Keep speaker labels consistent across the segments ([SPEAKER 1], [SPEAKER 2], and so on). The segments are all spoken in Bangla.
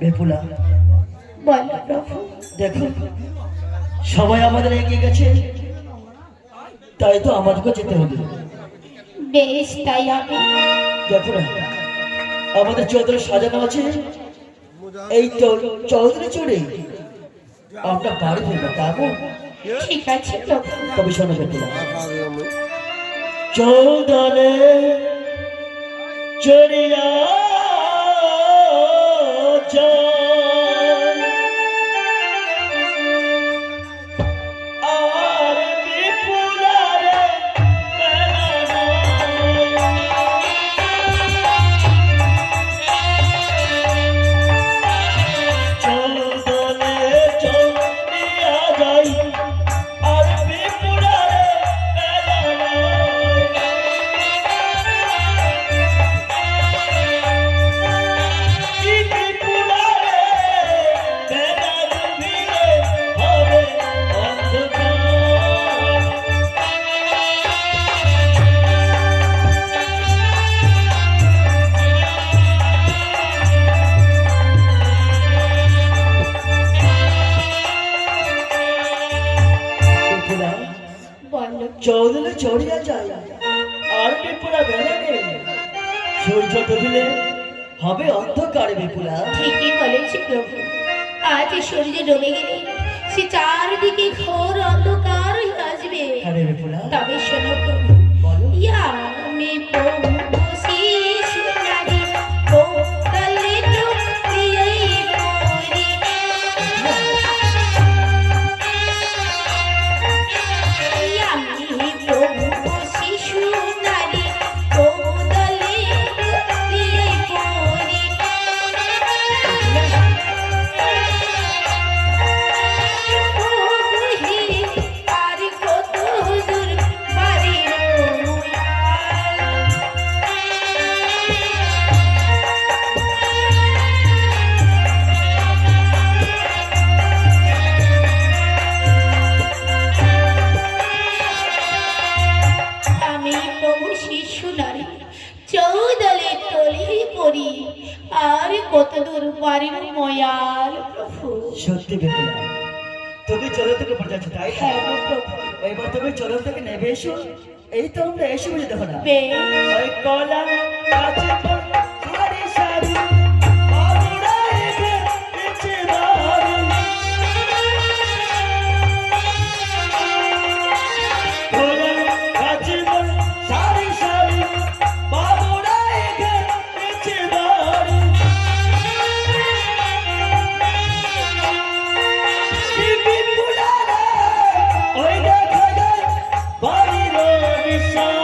[SPEAKER 1] বেপুলা দেখো সবাই আমাদের এগিয়ে গেছে, তাই তো আমাদেরকে যেতে হবে।
[SPEAKER 2] বেশ তাই হবে।
[SPEAKER 1] দেখো না আমাদের চৌধুরী সাজানো আছে, এই তো চৌধুরী চড়ে আমরা বাড়ি ফিরবো, তারপো
[SPEAKER 2] ঠিক আছে প্রভু।
[SPEAKER 1] তবে শোনো বেপুলা, চৌধুরী চড়িয়া চৌধুরী চড়িয়া যায় আর বিপুলা বেলা নেই, সূর্য ডুবিলে হবে অন্ধকারে। বিপুলা
[SPEAKER 2] ঠিকই বলেছি প্রভু, আজ সূর্য ডুবে গেলে সে চারদিকে ঘোর অন্ধকার হয়ে আসবে।
[SPEAKER 1] আরে বিপুলা
[SPEAKER 2] তবে শোনো প্রভু, ইয়া আমি প্রভু শিশু নারী কোতলে তো প্রিয় পরি, আমি প্রভু শিশু নারী কোতলে প্রিয় পরি, আর কত দূর বাড়ির আমি প্রভু শিশু নারী চৌদলে তলি পড়ি, আর কত দূর বাড়ির ময়াল। প্রভু
[SPEAKER 1] সত্যি বিপুলা, তুমি চলো থেকে পড়ে যাচ্ছ, তাই না?
[SPEAKER 2] হ্যাঁ প্রভু।
[SPEAKER 1] এবার তুমি চলো থেকে নেবে এসো, এই তো আমরা এসে বুঝে দেখো না
[SPEAKER 2] বেশ
[SPEAKER 1] ওই কলা কাছে সারি সারি বাবুরাই গেছে বাড়ি, কলা কাছে সারি সারি বাবুরাই গেছে বাড়ি, বিপুলা ওই দেখা যায় বাড়ির বিশাল।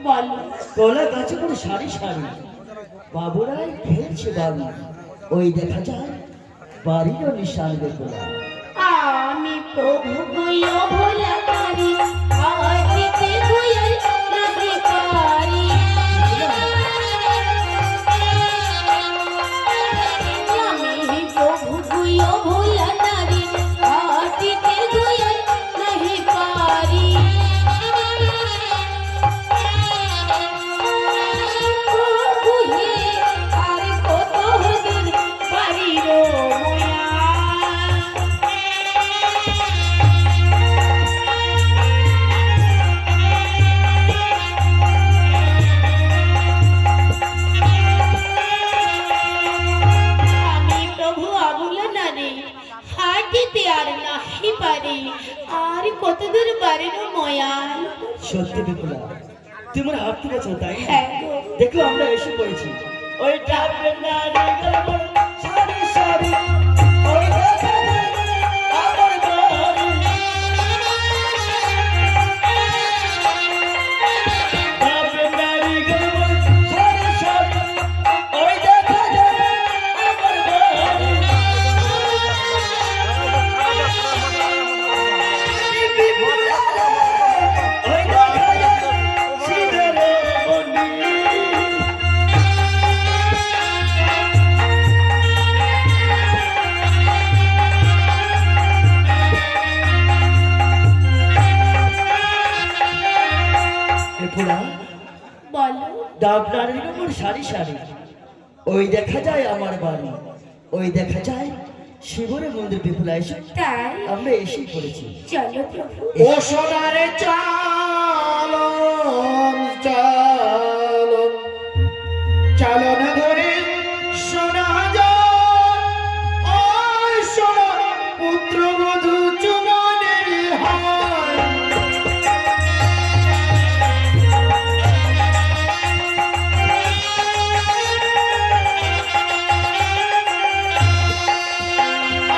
[SPEAKER 2] বলো।
[SPEAKER 1] কলা গাছে কোনো সারি সারি বাবুরাই খেলছে বাবু, ওই দেখা যায় বাড়িরও নিশান দেখো না।
[SPEAKER 2] আমি প্রভু গইও ভোলা পারি আজিতে গইল নাহি পারি আমি প্রভু গইও ভোলা নারী আজিতে গইল নাহি পারি গুহে আর কত দূর পারিরো মোয়া আর কতদূর বাড়ির ময়াল।
[SPEAKER 1] সত্যি বিপুলা, তুমি মনে হাঁটতে পারছো তাই?
[SPEAKER 2] হ্যাঁ গো।
[SPEAKER 1] দেখো আমরা এসে পড়েছি। ওই ডাবের নারী গেলো সারি সারি, ওই দেখা যায় আমার বাড়ি। ডাবের নারী গেলো সারি সারি, ওই দেখা যায় আমার বাড়ি। বিপুলা, ওই দেখা যায় সিঁদুরের মণি। বিপুলা,
[SPEAKER 2] বলো
[SPEAKER 1] ডাবনারের উপর সারি সারি, ওই দেখা যায় আমার বাড়ি, ওই দেখা যায় শিবরের মন্দির। বিপুলা এসে
[SPEAKER 2] তাই
[SPEAKER 1] আমরা এসেই পড়েছি।
[SPEAKER 2] চলো প্রভু।
[SPEAKER 3] ও সোনারে চালন চালন চালন ধরে সোনা যায়, ওই সোনা পুত্র বধূ চুমনের হয়।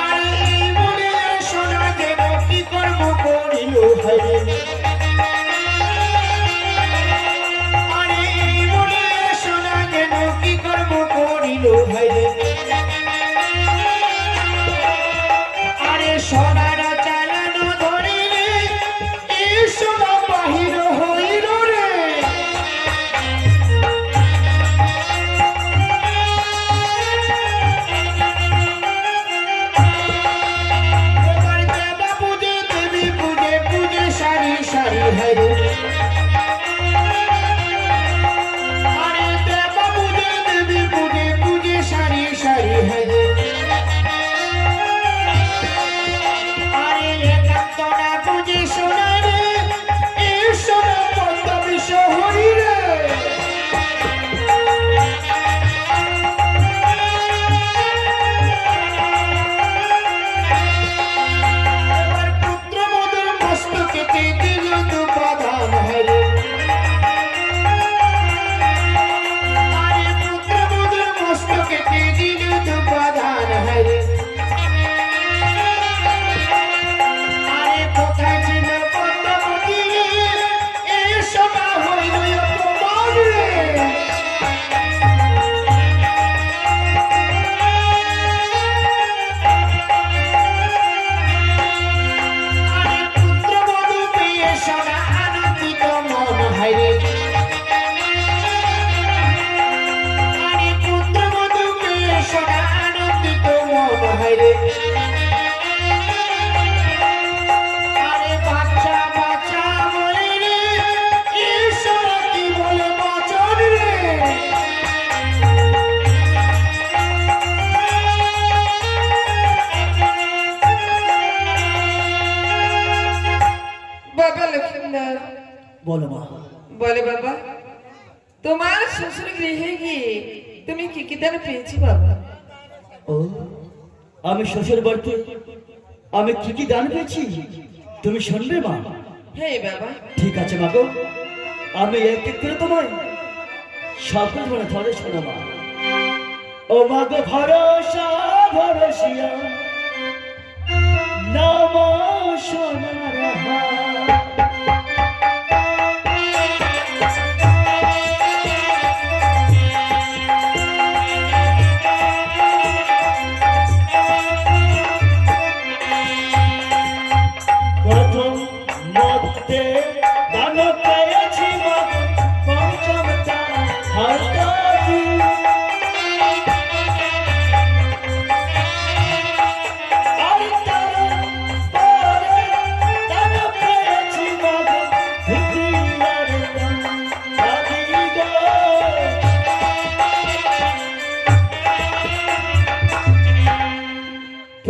[SPEAKER 3] আরে বলে সোনা যেন কি কর্ম করিল হায়, আরে বলে সোনা যেন কি কর্ম করিল হায়। আরে সোনারা চালানো ধরিলে এই সোনা বাহির হইল রে। এবার দেবা পূজে দেবী পূজে পূজে সারি সারি হারে। আরে দেবা পূজে দেবী পূজে পূজে সারি সারি হারে। আরে একান্ত না পূজে সোনা রে, এই সোনা পদ্ম বিষ হরি রে। এবার পুত্র মধুর মস্তকেতে দিল তো প্রধান হরে। আরে পুত্র মধুর মস্তকেতে দিল তো প্রধান হরে। আরে কোথায় ছিল পদ্মবতী, এই সোনা হইল অপমান রে। আরে পুত্র বধূ পেয়ে সোনা আনন্দিত মন হায়রে। আরে পুত্র বধূ পেয়ে সোনা আনন্দিত মন হায়রে। আরে বাচ্চা বাচ্চা বলে রে, এই সোনা কি বলে বাচন রে।
[SPEAKER 4] বাবা লক্ষ্মীনাথ
[SPEAKER 1] বলো মা।
[SPEAKER 4] বলে বাবা, তোমার শ্বশুর গৃহে গিয়ে তুমি কি কি দান পেয়েছি বাবা?
[SPEAKER 1] ও, আমি শ্বশুর বাড়িতে আমি কি কি দান পেয়েছি তুমি শুনবে মা?
[SPEAKER 4] হ্যাঁ বাবা।
[SPEAKER 1] ঠিক আছে মা গো, আমি এক এক করে তোমায় সব কিছু মনে ধরে শোনো মা। ও মা গো, ভরসা ভরসিয়া নাম সোনার হার।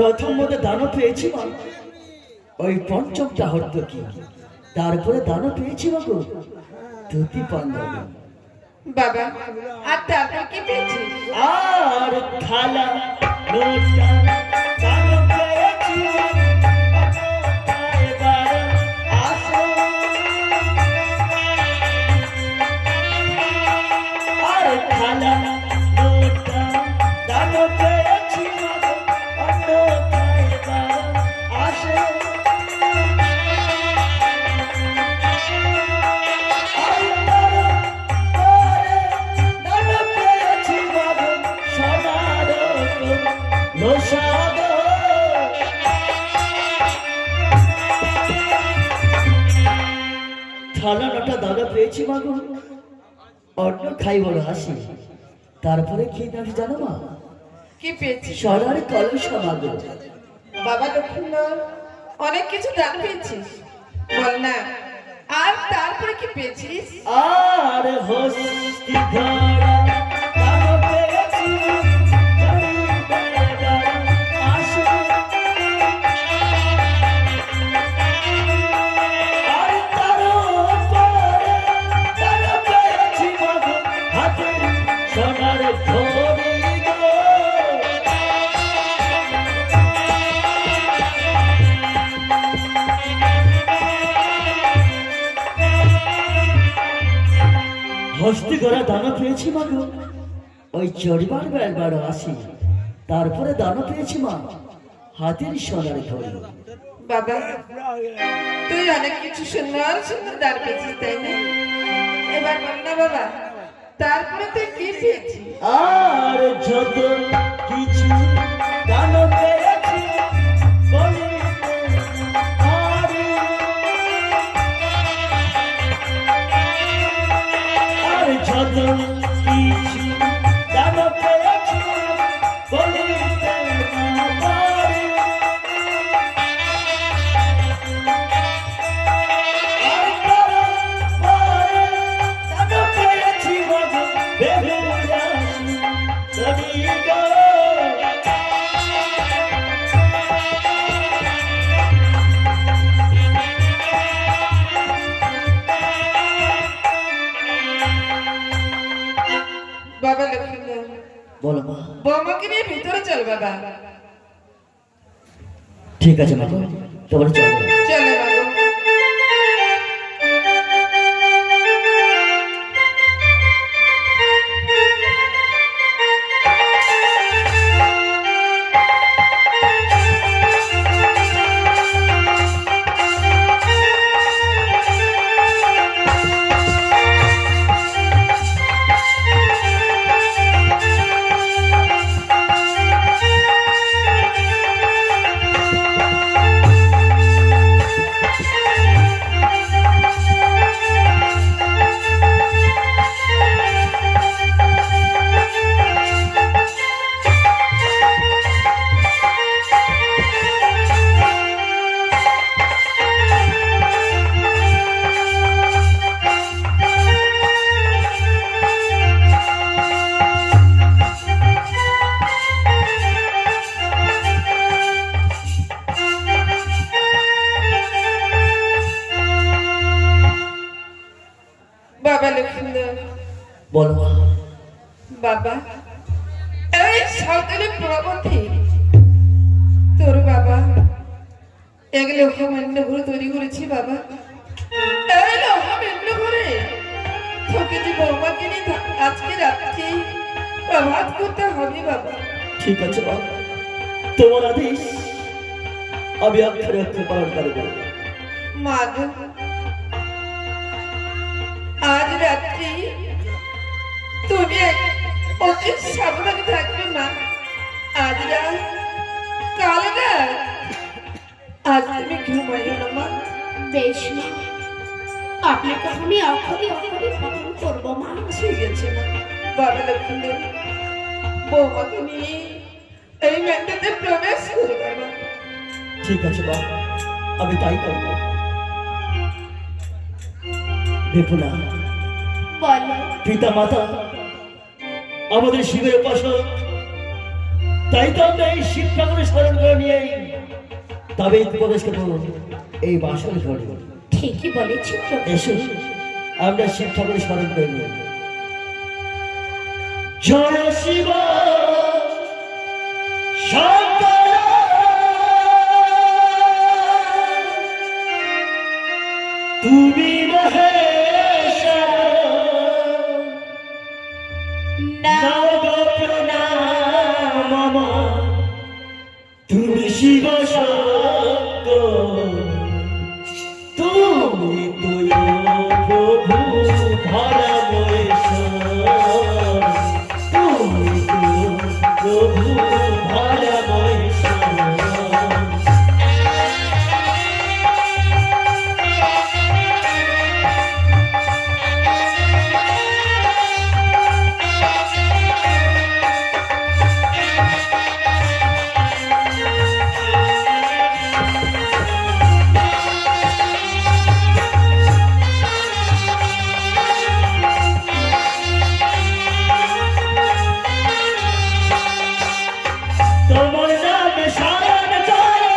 [SPEAKER 1] প্রথম মধ্যে দানও পেয়েছি মা ওই পঞ্চমটা হর্ত কি, তারপরে দানও পেয়েছি মা গো ধুতি পাঞ্জাবি।
[SPEAKER 4] বাবা আর তারপর কি পেয়েছিস?
[SPEAKER 1] আর থালা লোটা দানও পেয়েছি এবার আসো। আর থালা লোটা দানও পেয়েছি এবার আসো। থালা নটা দাদা পেয়েছি মাগো, অন্য খাই বড় হাসি। তারপরে কি নাম জানো মা?
[SPEAKER 4] কি পেয়েছিস?
[SPEAKER 1] সরার কলসা মাগো।
[SPEAKER 4] বাবা লক্ষ্মীন্দর অনেক কিছু দান পেয়েছিস, বল না আর তারপরে কি পেয়েছিস?
[SPEAKER 1] আর হস্তি ধরা দাদা পেয়েছি আসো। আর তারপরে দাদা পেয়েছি মাগো হাতের সোনার ঘড়ি গো। হস্তি ঘোড়া দানা পেয়েছি মা গো ওই চড়িবার বেড়বার আসি। তারপরে দানা পেয়েছি মা হাতের সোনার ঘড়ি।
[SPEAKER 4] বাবা তুই অনেক কিছু সুন্দর সুন্দর দান পেয়েছিস তাই না? এবার বল না বাবা তারপরে তুই কি পেয়েছিস?
[SPEAKER 1] আর যত কিছু দানা পেয়েছি বলিতে পারি। আর যত কিছু দানা পেয়েছি বলিতে না পারি। আর তারপরে দানা পেয়েছি মাগো ভেবে আসি ধরি গো।
[SPEAKER 4] বাবা লক্ষ্মীন্দর
[SPEAKER 1] বলো মা।
[SPEAKER 4] বৌমাকে নিয়ে ভিতরে চল বাবা।
[SPEAKER 1] ঠিক আছে মা, তোমার চলো।
[SPEAKER 4] চলো বাবা। বাবা লক্ষ্মীন্দর
[SPEAKER 1] বলো মা।
[SPEAKER 4] বাবা এই সাঁওতালি প্রবন্ধী তোর বাবা এক লোহামান্য ঘর তৈরি করেছি বাবা। এই লোহামান্য ঘরে তোকে যে বৌমাকে নিয়ে আজকে রাত্রি প্রভাত করতে হবে বাবা।
[SPEAKER 1] ঠিক আছে মা, তোমার আদেশ আমি অক্ষরে অক্ষরে পালন করবো।
[SPEAKER 4] মা গো, আজ রাত্রি তুমি অতি সাবধানে থাকবে মা। আজ রাত কাল রাত আজ তুমি ঘুমাইও না মা।
[SPEAKER 2] বেশ মা, আপনার কথা আমি অক্ষরে অক্ষরে পালন করবো মা।
[SPEAKER 4] ঠিক আছে মা। বাবা লক্ষ্মীন্দর বৌমাকে নিয়ে এই মেন্টাতে প্রবেশ করবে মা।
[SPEAKER 1] ঠিক আছে মা, আমি তাই করবো। বিপুলা
[SPEAKER 2] বলো
[SPEAKER 1] পিতা মাতা আমাদের শিবের উপাসক তাই তো আমরা এই শিব ঠাকুরের স্মরণ করে নিয়ে তবে প্রবেশ করবো এই বাসর ঘরে।
[SPEAKER 2] ঠিকই বলেছি প্রভু।
[SPEAKER 1] এসো আমরা শিব ঠাকুরের স্মরণ করে নিই। জয় শিব শঙ্কর তুমি মহেশ্বর নাগ প্রণাম মম তুমি শিব শঙ্কর তুমি তুই প্রভু ধর্মেশ্বর তুমি তুই প্রভু ধর্মেশ্বর। তোমার নামে শরণ করে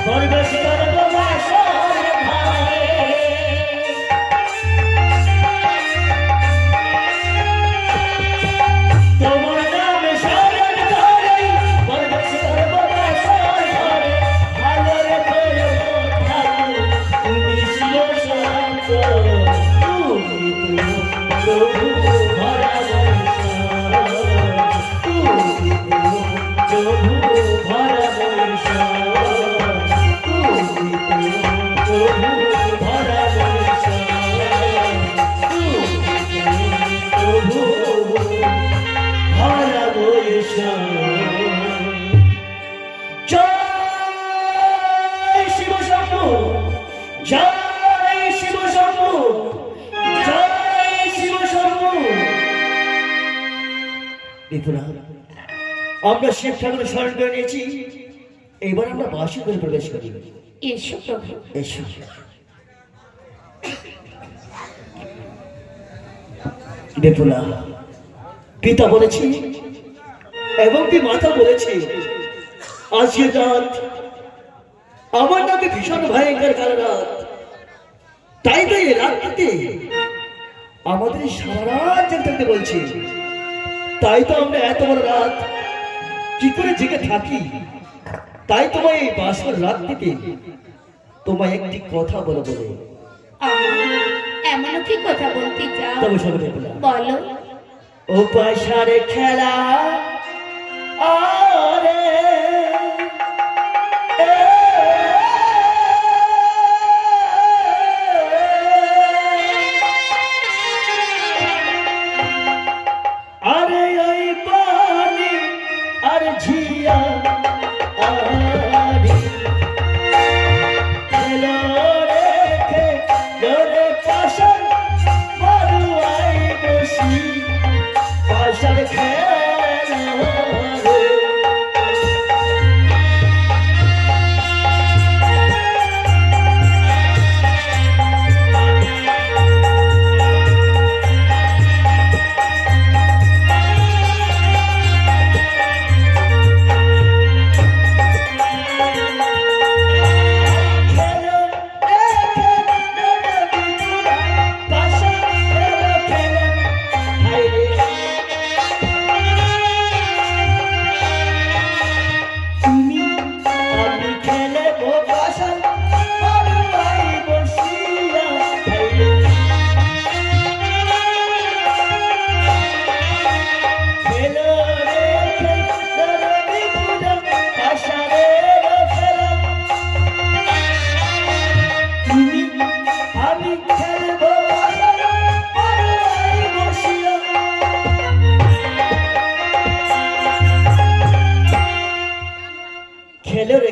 [SPEAKER 1] প্রবেশ করব বাসর ঘরে। তোমার নামে শরণ করে প্রবেশ করব বাসর ঘরে। ভালো রেখো ঠাকুর তুমি শিব শঙ্কর তুমি প্রভু জয় শিব শম্ভু জয় শিব শম্ভু জয় শিব শম্ভু। আমরা শিব ঠাকুরের স্মরণ করে নিয়েছি, এবার আমরা বাসি করে প্রবেশ করি।
[SPEAKER 2] এসো প্রভু।
[SPEAKER 1] এসো। বিপুলা পিতা বলেছি এবং কি মাতা বলেছে আজকে রাত আমার নামে ভীষণ ভয়ঙ্কর কাল রাত। তাই তো এই রাত্রিতে আমাদের সারা রাত জেগে থাকতে বলছি। তাই তো আমরা এত বড় রাত কি করে জেগে থাকি। তাই তোমায় এই বাসর রাত্রিতে তোমায় একটি কথা বলে বলে।
[SPEAKER 2] এমন কি কথা বলতে চাও?
[SPEAKER 1] তবে শোনো বিপুলা,
[SPEAKER 2] বলো।
[SPEAKER 1] ও পয়সারে খেলা আরে আরে ওই পানি আর ঝিয়া আরে খেলো রেখে জোরে পাশার মারুয়াই বসি পাশার খেলা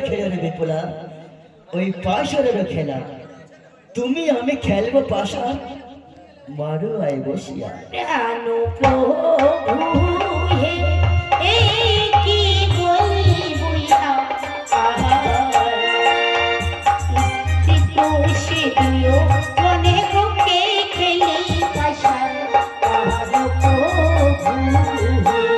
[SPEAKER 1] খেলো রে বিপুলা ওই পাশারের খেলা। তুমি আমি খেলবো পাশা মারো আই বসিয়া।
[SPEAKER 2] প্রাণ প্রভু হে এই কি বলবো সে দিও মনে বুকে খেলি পাশার প্রাণ প্রভু হে।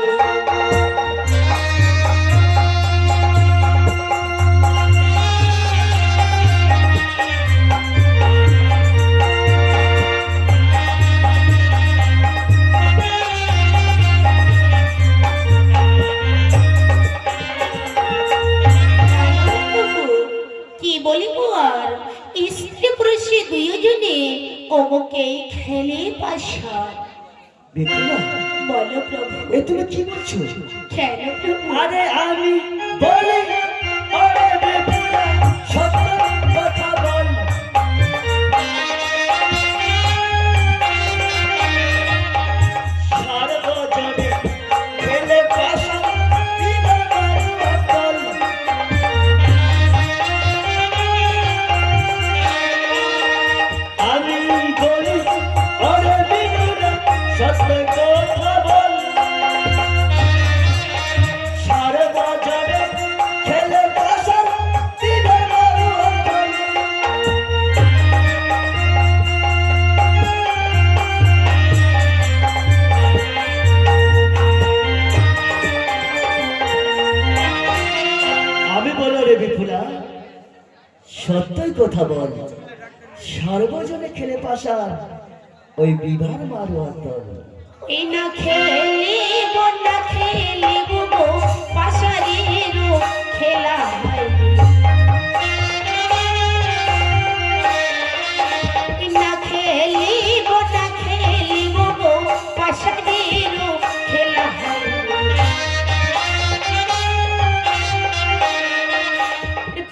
[SPEAKER 1] বিপুলা,
[SPEAKER 2] বলো প্রভু।
[SPEAKER 1] এ তুমি কি বলছো?
[SPEAKER 2] কেন প্রভু?
[SPEAKER 1] আরে আমি বলি, আরে বিপুলা, সত্য কথা বল। সার্বজনে খেলে পাশা দিবার অকল। আমি বলি, আরে বিপুলা, সত্য কথা বল। সার্বজনে খেলে পাশা দিবার অকল। আমি বলো রে বিপুলা, সত্যই কথা বল। সর্বজনে খেলে পাশা ওই বিভার মারু অন্তর।
[SPEAKER 2] এই না খেলিব না খেলিব গো পাশারের খেলা হয়নি। এই না খেলিব না খেলিব গো পাশারের খেলা হয়নি।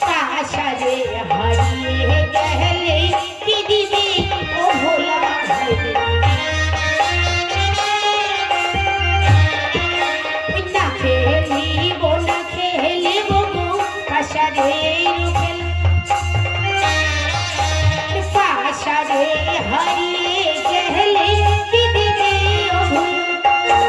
[SPEAKER 2] পাশারে হারিয়ে গেলে কি দিবি ও ভোলা হয়নি। না খেলিব না খেলিব গো পাশারের খেলা। পাশারে হারিয়ে গেলে কি দিবি ও ভোলা।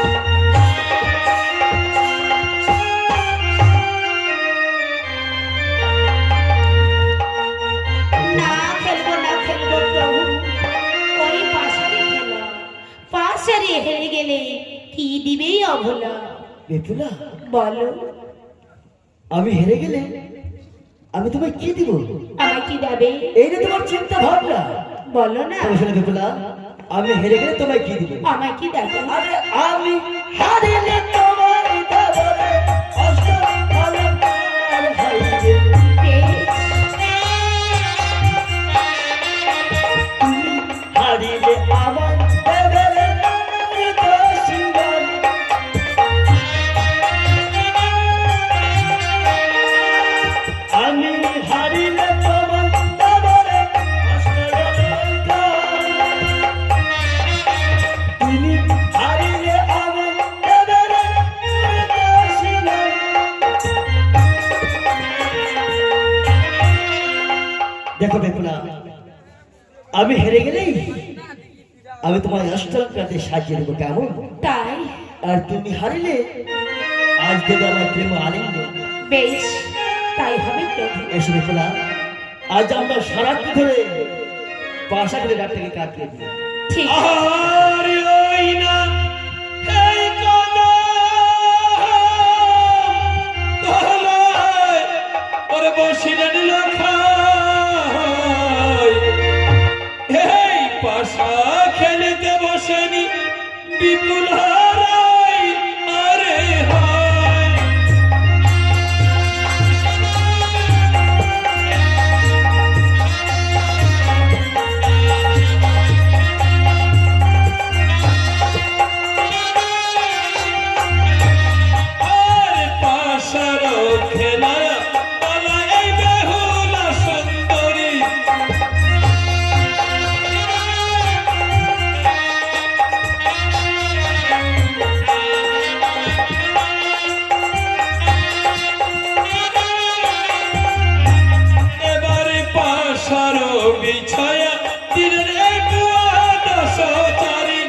[SPEAKER 2] না খেলবো না খেলবো প্রভু, ওই পাশারে খেলা। পাশারে হেরে গেলে কি দিবে অভোলা।
[SPEAKER 1] বিপুলা,
[SPEAKER 2] বলো
[SPEAKER 1] আমি হেরে গেলে আমি তোমায় কি দিব?
[SPEAKER 2] আমায় কি দেবে?
[SPEAKER 1] এই যে তোমার চিন্তা ভাবনা।
[SPEAKER 2] বলো না
[SPEAKER 1] তবে শোনো বিপুলা, আমি হেরে গেলে তোমায় কি দিব?
[SPEAKER 2] আমায় কি দেবে?
[SPEAKER 1] আরে আমি হারিলে তোমায় দেব রে অষ্টমলঙ্কার ভাইরে। তুমি হারিলে আমায় দেবে রে অমৃত সিংহার। আমি হারিলে তোমায় দেব রে অষ্টমলঙ্কার। তুমি হারিলে আমায় দেবে রে অমৃত সিংহার। দেখো বিপুলা, আমি হেরে গেলেই আমি তোমায় অষ্টলঙ্কাতে সাজিয়ে দেবো, কেমন?
[SPEAKER 2] তাই
[SPEAKER 1] আর তুমি হারিলে আজ দেবে আমার প্রেম আনন্দ।
[SPEAKER 2] বেশ, তাই হবে প্রভু।
[SPEAKER 1] এসে বিপুলা, আজ আমরা সারাটি ধরে পাশা করে রাতটাকে কাটিয়ে দিই।
[SPEAKER 2] ঠিক
[SPEAKER 3] আর ওই না এই কথা তাহলে ওরে বসিলেন লখাই। এই পাশা খেলিতে বসেনি বিপুল হারাই। আরে হায় আর পাশার খেলা বলা এই বেহুলা সুন্দরী। এবারে পাশার বিছায়া দিলেন এক দশ চারি।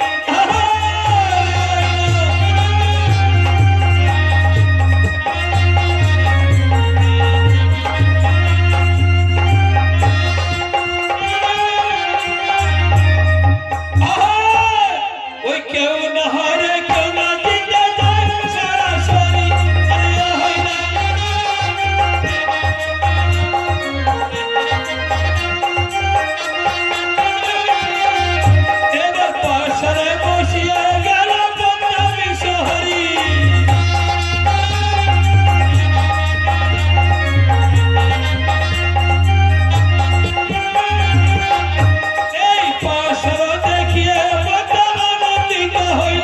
[SPEAKER 3] ওই কেউ না হারে কেউ না জিতে যায় সরাসরি। আরে হয় না এবার পাশারে বসিয়ে গেল পঞ্জাবি শহরী। এই পাশার দেখিয়ে বড় আনন্দিত হইল।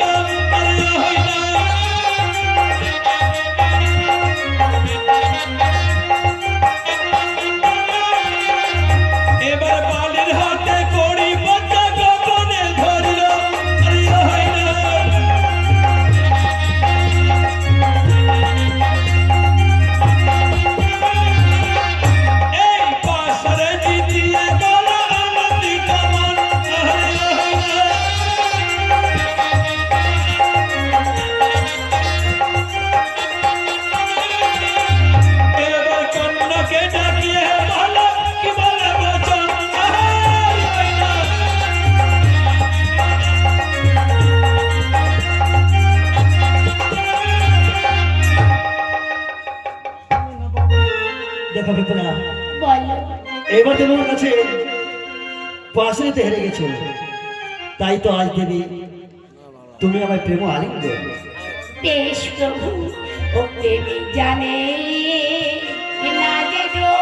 [SPEAKER 1] দেখো বিপুলা,
[SPEAKER 2] বলো।
[SPEAKER 1] এবার তোমার কাছে পাশে হেরে গেছো, তাই তো আজ দেবী তুমি আমার প্রেম আলিঙ্গন।
[SPEAKER 2] বেশ প্রভু, ও প্রেমী জানে না যে গো,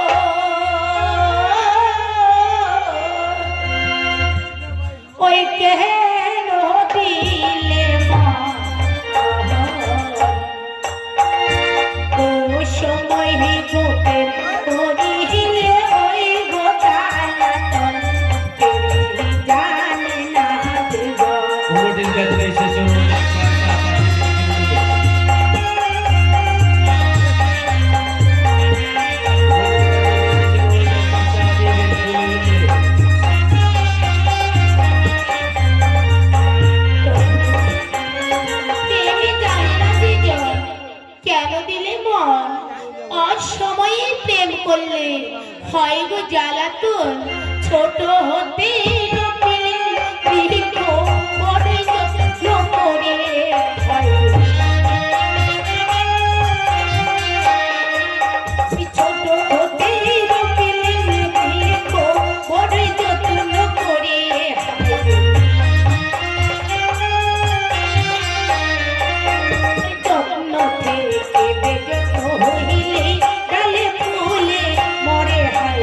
[SPEAKER 2] ওই কেন দিলে ও সময় গোপে করিলে ওই গোতালাতন প্রেমী জানে না যে গো। কেন দিলে মন অসময়ে প্রেম করলে হয় গো জ্বালাতন, ছোট হতে ছোট হতে বড় যত্ন করে যত্ন থেকে বেযত্ন হইলে ডালে ফুলে মরে হয়।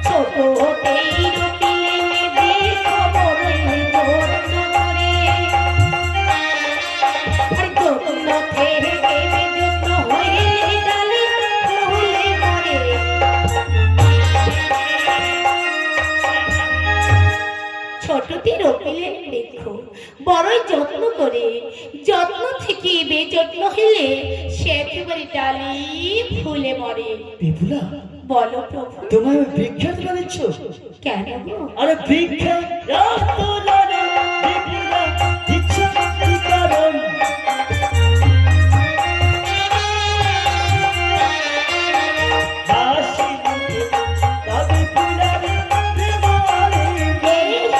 [SPEAKER 2] ছোট হতেই রটিলে দেখো বড়ই যত্ন করে, আর যত্ন থেকে বেযত্ন হইলে ডালে ফুলে মরে। ছোটটি রপিলেন দেখো বড়ই যত্ন করে, যত্ন থেকে বেযত্ন হইলে সে একেবারে ডালি ফুলে মরে।
[SPEAKER 1] বিপুলা,
[SPEAKER 2] বলো প্রভু,
[SPEAKER 1] তোমার বিখ্যাত দিচ্ছ
[SPEAKER 2] কেন গো?
[SPEAKER 1] আরে বিখ্যাত দিচ্ছ কি কারণ? হাসি মুখে তবে ফুলাবে প্রেম আলিঙ্গন।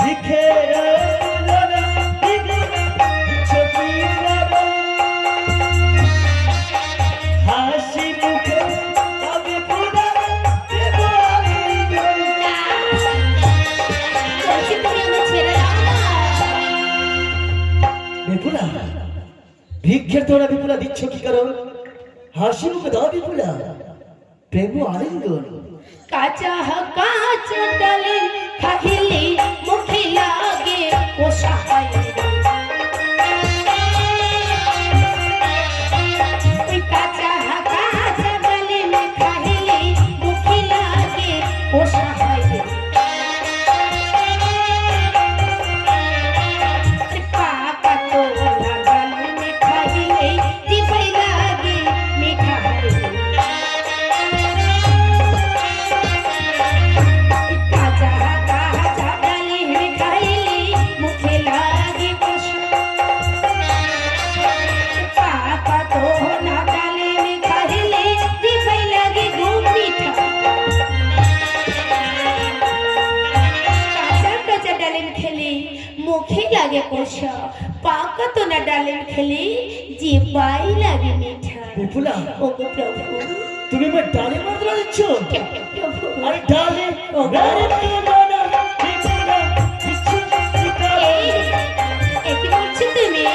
[SPEAKER 1] বিখের ফুলনা বিপুলা দিচ্ছ কি কারণ? হাসি মুখে তবে ফুলাবে প্রেম আলিঙ্গন। বিপুলা, ভিক্ষের তোরা বিপুলা দিচ্ছ কি কারণ? হাসি মুখে দাও বিপুলা প্রেম আলিঙ্গন।
[SPEAKER 2] কাঁচা কাঁচা ডালে খাইলে মুখে লাগে কোষা হয়, ওই কাঁচা কাঁচা ডালে খাইলে মুখে লাগে কোষা হয়। পাকা তো ডালে খাইলে জিভায় লাগে মিঠা হয়। কাঁচা কাঁচা ডালে খাইলে মুখে লাগে কোষা, পাকা তো না ডালে খাইলে জিভায় লাগে খুব মিঠা। কাঁচা কাঁচা ডালের খেলে মুখে লাগে কোষা, পাকা তো না ডালের খেলে জিভায় লাগে মিঠা।
[SPEAKER 1] বিপুলা,
[SPEAKER 2] ও গো প্রভু,
[SPEAKER 1] তুমি আমার ডালে মাত্রা দিচ্ছ?
[SPEAKER 2] কেন প্রভু?
[SPEAKER 1] আরে ডালে ডালে তোরা বিপুলা দিচ্ছ কি কারণ?
[SPEAKER 2] এই, এ কি বলছো তুমি?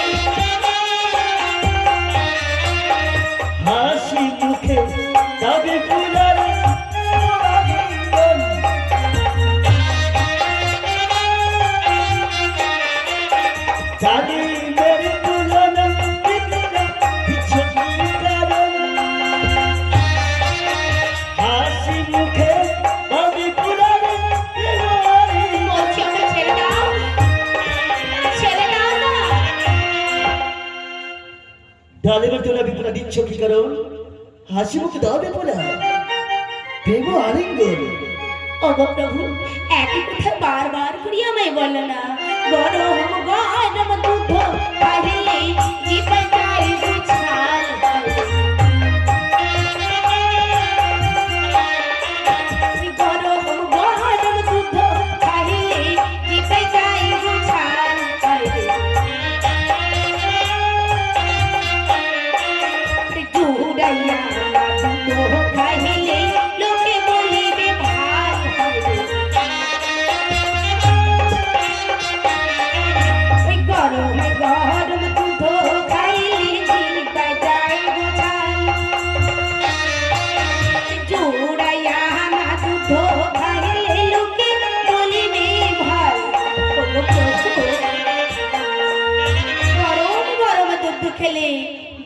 [SPEAKER 1] হাসি মুখে তবে ফুলাবে প্রেম আলিঙ্গন। জানি মেরে তুলনা বিপুলা দিচ্ছ কি কারণ? হাসি মুখে তবে ফুলাবে প্রেম আলিঙ্গন।
[SPEAKER 2] বলছি আমায় ছেড়ে দাও, ছেড়ে দাও না।
[SPEAKER 1] ডালে তোরা বিপুলা দিচ্ছ কি কারণ? হাসি মুখে দাও বিপুলা প্রেম আলিঙ্গন।
[SPEAKER 2] ওগো প্রভু, একই কথা বারবার করি আমায় বলো না। গরম গরম দুধ খাইলে জিভে যায় উছাল। গরম গরম দুধ খাইলে জিভে যায়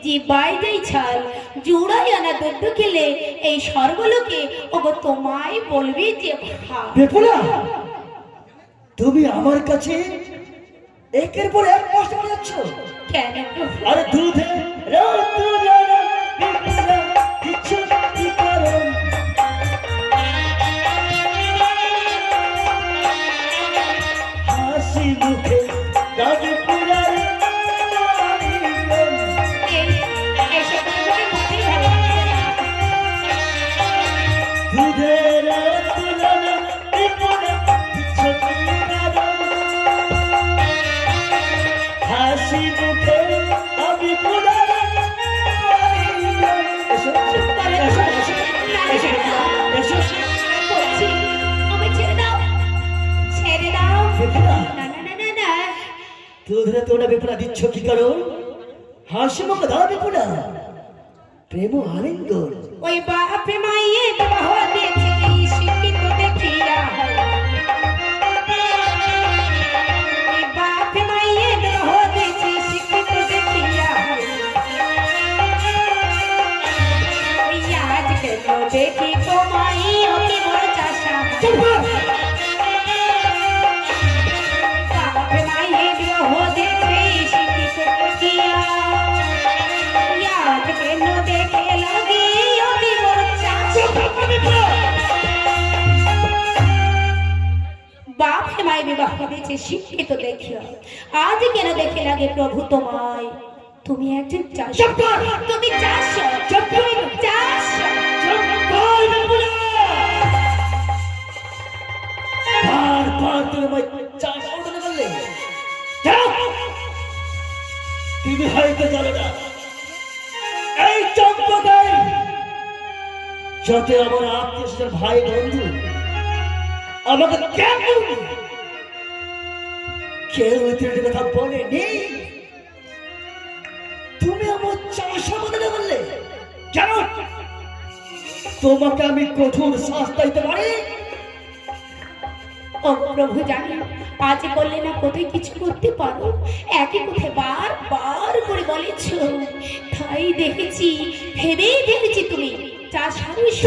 [SPEAKER 2] যে বাইরেই ছাল জোড়াই আনা দুধ খেলে এই স্বর্গলোকে ওগো তোমায় বলবে যে ভাই।
[SPEAKER 1] বেপুলা, তুমি আমার কাছে একের পর এক প্রশ্ন করে যাচ্ছ।
[SPEAKER 2] কেন প্রভু?
[SPEAKER 1] আরে দুধে রতলানা বেপুলা দিচ্ছ কি কারণ? হাসি মুখে দাবি পুরার
[SPEAKER 2] এসব করে মোটেই ভালো লাগছে না।
[SPEAKER 1] দুধের তুলনা বেপুলা দিচ্ছ কি কারণ? হাসি মুখে দাবি পুরার
[SPEAKER 2] চুপ করে বলছি, আমায় ছেড়ে দাও, ছেড়ে দাও।
[SPEAKER 1] বেপুলা,
[SPEAKER 2] না না না না না,
[SPEAKER 1] দুধের তোমরা বেপুলা দিচ্ছ কি কারণ? হাসি মুখে দাও বেপুলা, প্রেম আলিঙ্গন।
[SPEAKER 2] ওই বাপে মাইয়ে বিবাহ দিয়েছে এই শিক্ষিত দেখিয়া। ওই বাপে মাইয়ে বিবাহ দিয়েছে শিক্ষিত দেখিয়া। ওই আজ কেন দেখি তোমায় অতি বড় চাষা। বাপে মাইয়ে বিবাহ দিয়েছে শিক্ষিত দেখিয়া। আজ কেন দেখে লাগে অতি বড় চাষা। বাপ মায় বিবাহ দিয়েছে শিক্ষিত দেখিয়া। আজ কেন দেখে লাগে প্রভু তোমায়? তুমি একজন চাষ, তুমি চাষ, তুমি চাষ।
[SPEAKER 1] বারবার তুমি আমায় চাষ অর্ডার করলে। যাও! তুমি হয়তো জানো না এই চম্পকাই যাতে আমার আত্মীয় স্বজন ভাই বন্ধু আমাকে কেমন কেউ ইতিহাসের কথা বলেনি। তুমি আমার চাষা বদলে বললে কেন? তোমাকে আমি কঠোর শাস্তি দিতে পারি।
[SPEAKER 2] ও প্রভু জানি আজ করলে না কোথায় কিছু করতে পারো, একই কোথায় বার করে বলেছ, তাই দেখেছি, ভেবেই ভেবেছি তুমি চাষ হারিস।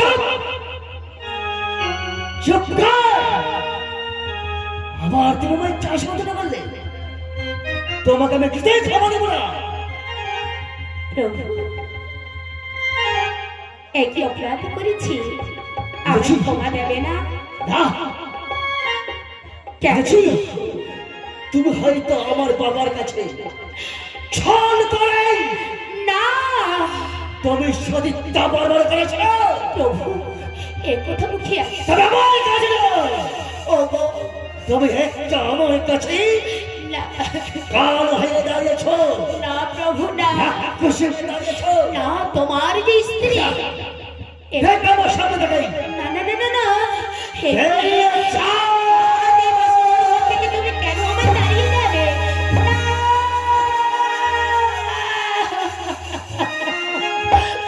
[SPEAKER 1] চুপ কর! আবার তুমি আমায় চাষ বদলে বললে। তোমাকে আমি কিছুই খাওয়া দেবো না।
[SPEAKER 2] প্রভু একই অপরাধ করেছি, আমি ক্ষমা দেবে না?
[SPEAKER 1] না,
[SPEAKER 2] কেন?
[SPEAKER 1] দেখছি, তুমি হয়তো আমার বাবার কাছে ছল করে
[SPEAKER 2] না
[SPEAKER 1] তুমি সদিচ্ছা বারবার করেছ।
[SPEAKER 2] প্রভু এ কথা মুখে আসে
[SPEAKER 1] তবে আমার কাছে নয়।
[SPEAKER 2] ও গো,
[SPEAKER 1] তুমি একটা আমার কাছে
[SPEAKER 2] না
[SPEAKER 1] কাল হয়ে দাঁড়িয়েছ।
[SPEAKER 2] না প্রভু না,
[SPEAKER 1] খুশি হয়ে দাঁড়িয়েছ।
[SPEAKER 2] না তোমার যে স্ত্রী এ-
[SPEAKER 1] দেখ আমার সামনে দেখাই।
[SPEAKER 2] না না না না না হে
[SPEAKER 1] বেরিয়ে যাও।
[SPEAKER 2] থেকে তুমি কেন আমায় দাঁড়িয়ে যাবে? না!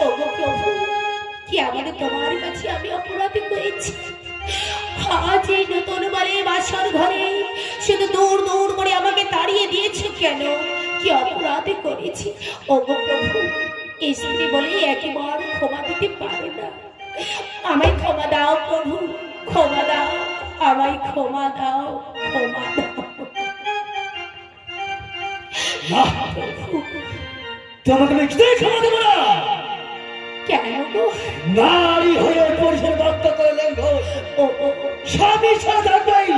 [SPEAKER 2] ওগো প্রভু, কি আমাদের তোমার কাছে আমি অপরাধী করেছি? আজ এই নতুন বারে বাসর ঘরে শুধু দৌড় দৌড় করে আমাকে তাড়িয়ে দিয়েছো কেন? কি অপরাধী করেছি? ওগো প্রভু, স্ত্রী বলে একবার ক্ষমা দিতে পারো না। আমায় ক্ষমা দাও প্রভু, ক্ষমা দাও, আমায় ক্ষমা দাও, ক্ষমা দাও
[SPEAKER 1] না, তোমাকে আমি কিছুই ক্ষমা দেবো না।
[SPEAKER 2] কেন গো?
[SPEAKER 1] নারী হয়ে পুরুষের বাধ্য করে লেঙ্গ
[SPEAKER 2] ও ও ও,
[SPEAKER 1] স্বামী ছাড়া থাকবেই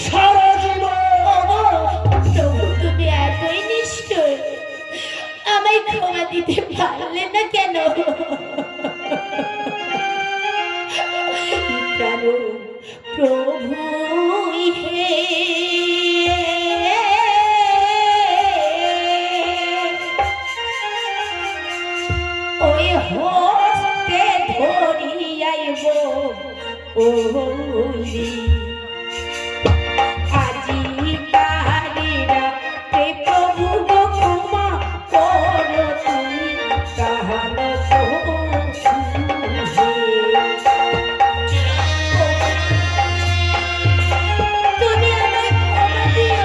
[SPEAKER 1] সারা জীবন।
[SPEAKER 2] ওগো, প্রভু তুমি এতই নিষ্ঠুর, আমায় ক্ষমা দিতে পারলে না কেন? প্রাণ প্রভু হে, ওই হস্তে ধরিয়াইব ওলি আজি কারিরা তে প্রভু গো ক্ষমা করো তুমি কাহার তুমি আমায় ক্ষমা দিও।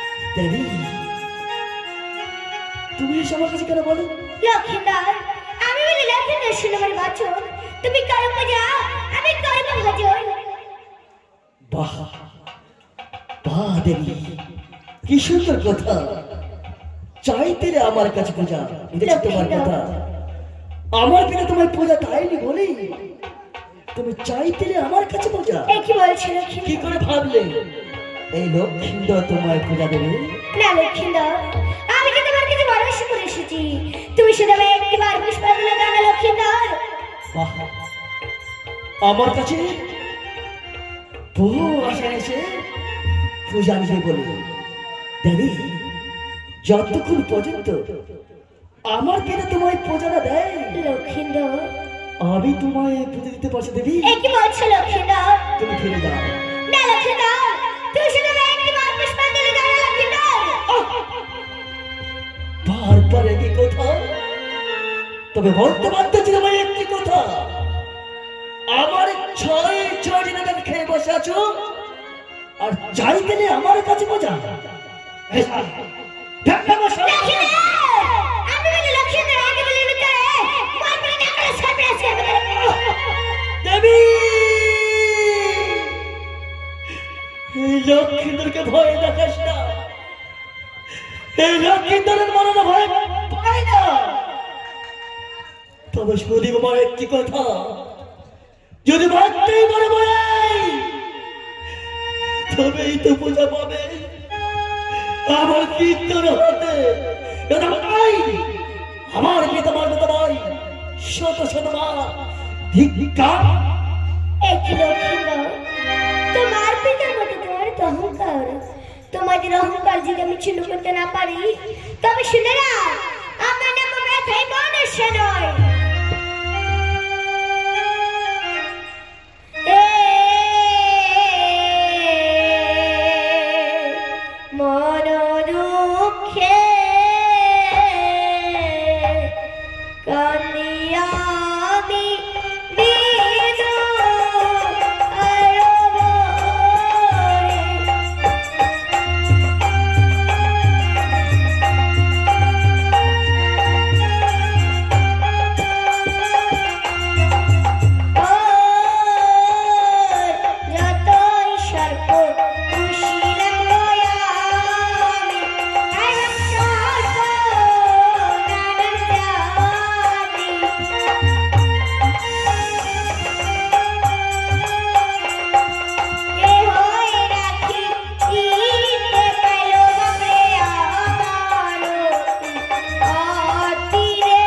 [SPEAKER 1] দেবী, তুমি এসে আমার কাছে কেন বলো?
[SPEAKER 2] লক্ষিন্দর, আমি বলি লক্ষিন্দর শুনে আমার বাচন, তুমি করো পূজা, আমি করব ভজন।
[SPEAKER 1] বাহ বাহ দেবী, কি সুন্দর কথা। চাইতে রে আমার কাছে পূজা, এটা তোমার কথা। আমার বিনা তোমার পূজা তাইনি বলি, তুমি চাইতে রে আমার কাছে পূজা।
[SPEAKER 2] এ কি বলছো
[SPEAKER 1] কি
[SPEAKER 2] লক্ষিন্দর?
[SPEAKER 1] করে ভাবলে এই লক্ষ্মীন্দর তোমায় পূজা দেবে?
[SPEAKER 2] না লক্ষিন্দর, আমি কি তোমার কাছে ভরসা করে এসেছি, তুমি শুধু আমায় একটিবার পুষ্পাঞ্জলি দাও না লক্ষিন্দর।
[SPEAKER 1] বাহ, আমার কাছে বহু আশা এসে পূজা নিয়ে বলে দেবী, যতক্ষণ পর্যন্ত আমার কিনা তোমায় পূজাটা দেয়
[SPEAKER 2] লক্ষিন্দর,
[SPEAKER 1] আমি তোমায় পুজো দিতে পারছি দেবী।
[SPEAKER 2] এ কি বলছো লক্ষিন্দর?
[SPEAKER 1] তুমি ফিরে যাও।
[SPEAKER 2] না লক্ষিন্দর, তুমি শুধু আমায় একটিবার পুষ্পাঞ্জলি দাও না লক্ষিন্দর।
[SPEAKER 1] বারবার একই কথা, তবে বলতে পারতেছি তোমায় একটি কথা। আমার ছয় দিনে খেয়ে বসে আছো, আর যাই গেলে আমার কাছে মজা।
[SPEAKER 2] লক্ষিন্দর, আমি বলি লক্ষিন্দর, আগে বলি ভিতরে, পরপরই না করে সামনে আসে
[SPEAKER 1] দেবী, এই লক্ষ্মীদেরকে ভয় দেখাস না, এই লক্ষ্মীদের মরণে ভয় পায় না। তবে শুধু আমার একটি কথা, যদি ভাবতেই মনে পড়ে তবেই তো পূজা পাবে আমার কীর্তন হাতে। ভাই, আমার পিতা মাতা ভাই শত শত বার ধিক্কার।
[SPEAKER 2] একই লক্ষিন্দর, তোমার পিতার মতো তোমার তো অহংকার। তোমাদের অহংকার যদি আমি ছিন্ন করতে না পারি, তবে শুনে না, আমার নাম ব্যথাই মনুষ্য নয়। মন দুঃখে কান্দিয়া আমি দিনু আরবরে। যতই সর্প কুশিলাম গয়া আমি, আর সর্প নানান জাতি। কে হয়ে রাখি ইতে পেল বাপরে আমারও অতীরে।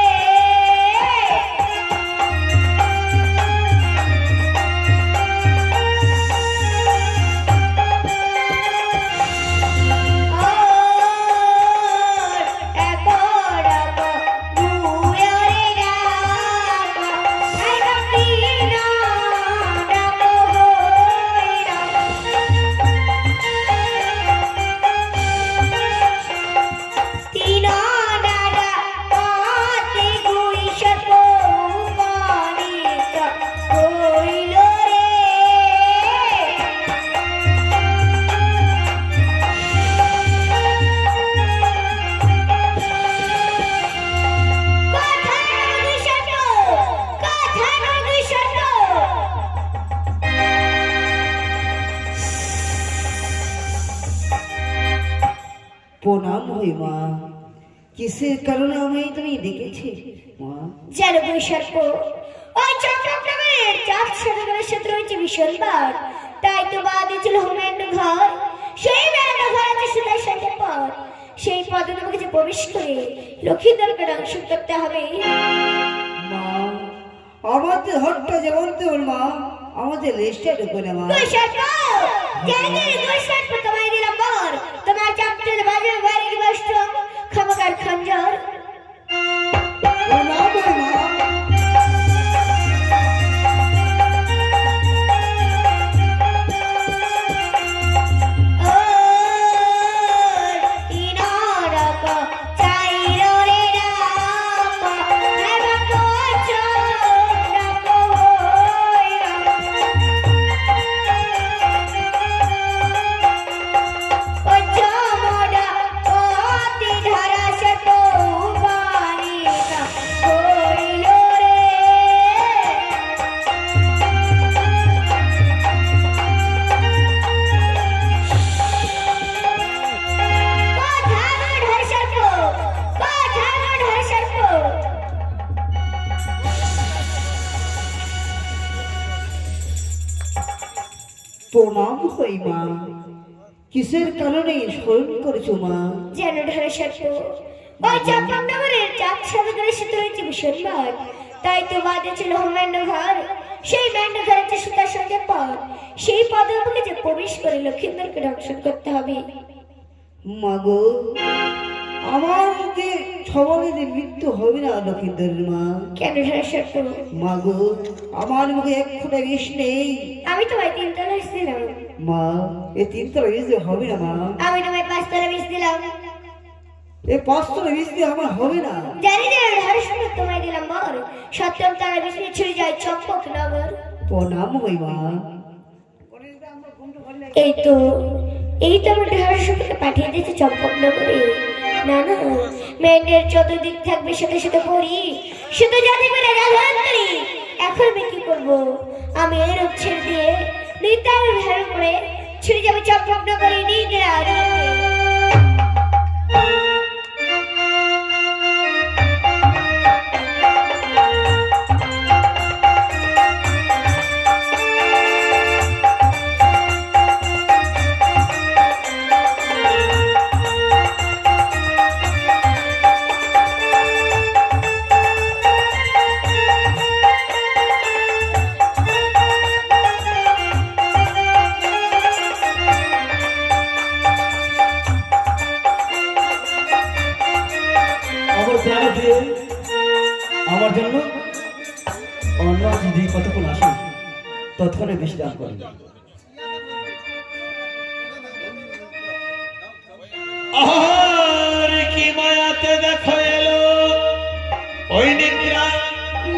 [SPEAKER 3] প্রণাম হই মা, কিসের কারণে আমায় তুমি ডেকেছি মা?
[SPEAKER 2] যেন বৈশাখ ওই চট্টগ্রামের চাপ সদগরের সাথে রয়েছে ভীষণ বাদ, তাই তো বাদে ছিল হোমেন্দ্র ঘর। সেই বেড়ানো ঘর আছে সুদার সাথে পথ, সেই পথে তোমাকে যে প্রবেশ করে লক্ষ্মীন্দরকে দংশন করতে হবে।
[SPEAKER 3] মা, আমাদের হটটা যেমন তেমন মা, আমাদের রেস্টটা ঢুকবে না মা।
[SPEAKER 2] বৈশাখ জায়গায় বৈশাখ তোমায় দিলাম বর, তোমার চাপটের বাজার বাড়ি বস্ত্র খামাকার খঞ্জর।
[SPEAKER 3] প্রণাম হই মা।
[SPEAKER 1] প্রণাম হই মা। কিসের কারণে স্মরণ করেছো মা?
[SPEAKER 2] যেন ধরে সত্য ওই চম্পকনগরের চাঁদ সাগরের সাথে রয়েছে মুসলমান, তাই তো বাদে ছিল হোমেন্দ্র ঘর। সেই মেন্দ্র ঘরের যে সুতার সঙ্গে পথ, সেই পদের মুখে যে প্রবেশ করে লক্ষিন্দরকে দংশন করতে হবে।
[SPEAKER 1] মাগো, আমার যে ছবলে যে মৃত্যু হবে না লক্ষিন্দর মা।
[SPEAKER 2] কেন ধরে সত্য?
[SPEAKER 1] মাগো, আমার মুখে এক ফোঁটা বিষ নেই।
[SPEAKER 2] আমি তোমায় 3 তলা বিষ দিলাম।
[SPEAKER 1] মা, এই 3 তলা বিষ দিয়ে হবে না মা।
[SPEAKER 2] আমি তোমায় 5 তলা বিষ দিলাম।
[SPEAKER 1] এই 5 তলা বিষ দিয়ে আমার হবে না।
[SPEAKER 2] জানি যে ধরে সত্য তোমায় দিলাম বর। 7 তলা বিষ নিয়ে ছুটে যায় চম্পকনগর।
[SPEAKER 1] প্রণাম হই মা।
[SPEAKER 2] এই তো আমার ঢের সত্যকে পাঠিয়ে দিয়েছে চম্পকনগরে। না না, মেয়েদের চতুর্দিক থাকবে সাথে সাথে পড়ি, শুধু জাতি বলে রাধান্তরী। এখন আমি কি করবো? আমি এই রূপ ছেড়ে দিয়ে নিতাই ভেড় করে ছেড়ে যাবে চম্পকনগরে নিজের আদালতে।
[SPEAKER 1] আমার প্রাণ দিয়ে আমার জন্য অন্য যদি কতক্ষণ আসে ততক্ষণে বিশ্রাম করি।
[SPEAKER 3] আর কি মায়াতে দেখো এলো ওই নিদ্রা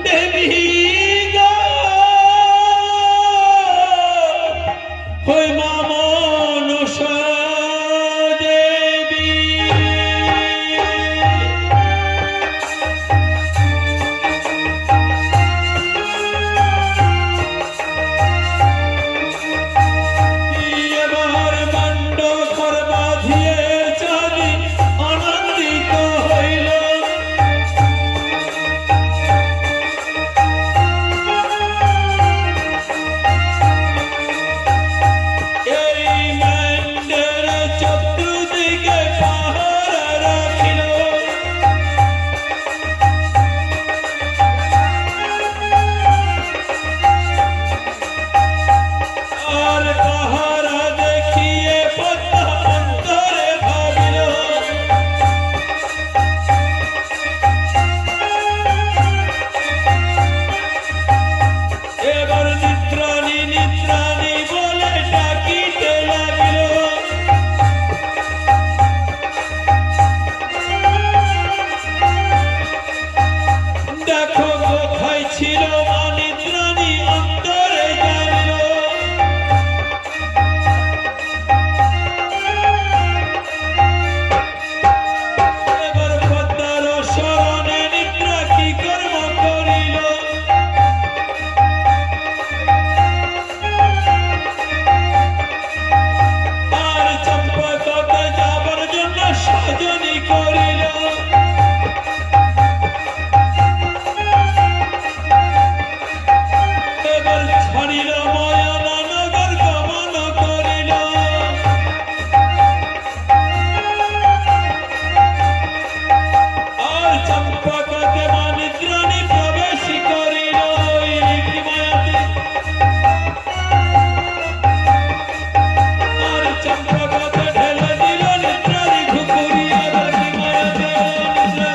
[SPEAKER 3] দেবী গো, ওই মা মনসা দেবী। এবার মণ্ড ঘর বাঁধিয়ে চারি আনন্দিত হইল। এই মণ্ডের চতুর্দিকে পাহারা রাখিল। আর পাহারা দেখিয়ে পদ্মা অন্তরে ভাবিল। এবার নিদ্রাণী নিদ্রাণী বলে ডাকিতে লাগিল। দেখো কোথায় ছিল মা নিদ্রাণী অন্তরে জানিল। এবার পদ্মার শরণে নিদ্রা কি কর্ম করিল। আর চম্পককে যাবার জন্য সাজনি করিল। এবার ছাড়িল ময়না নগর গমন করিল। আর চম্পককে মা নিদ্রাণী প্রবেশ করিল ওই রীতিমায়াতে। আর চম্পককে ঢেলে দিল নিদ্রাণী ঘুঘুরি। এবার রীতিমায়াতে নিদ্রা।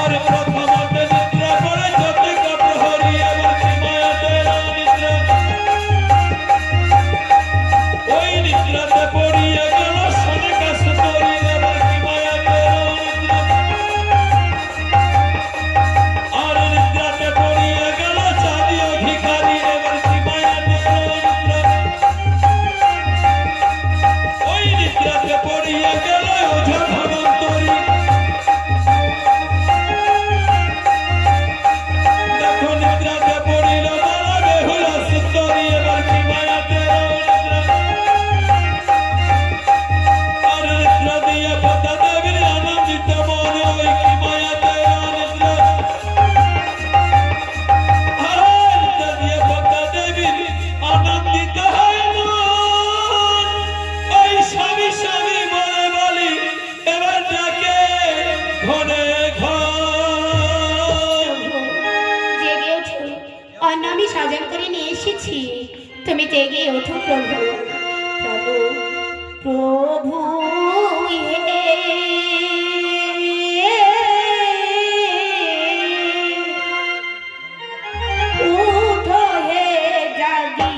[SPEAKER 3] আর প্রথমতে নিদ্রা করে যতক প্রহরী। এবার রীতিমায়াতে নিদ্রা। ওই নিদ্রাতে পড়িয়া গেল সনেকা সুন্দরী। এবার রীতিমায়াতে নিদ্রা। আর নিদ্রাতে পড়িয়া গেল চাঁদি অধিকারী। এবার রীতিমায়াতে নিদ্রা। ওই নিদ্রাতে পড়িয়া গেল ওঝা ধনন্তরী। দেখো নিদ্রাতে পড়িল বালা বেহুলা সুন্দরী। এবার রীতিমায়াতে নিদ্রা। আর নিদ্রা দিয়ে পদ্মা দেবীর আনন্দিত মন ওই রীতিমায়াতে নিদ্রা। আর নিদ্রা দিয়ে পদ্মা দেবীর
[SPEAKER 2] তুমি জেগে ওঠো প্রভু, প্রভু, প্রভু উঠো হে জাগি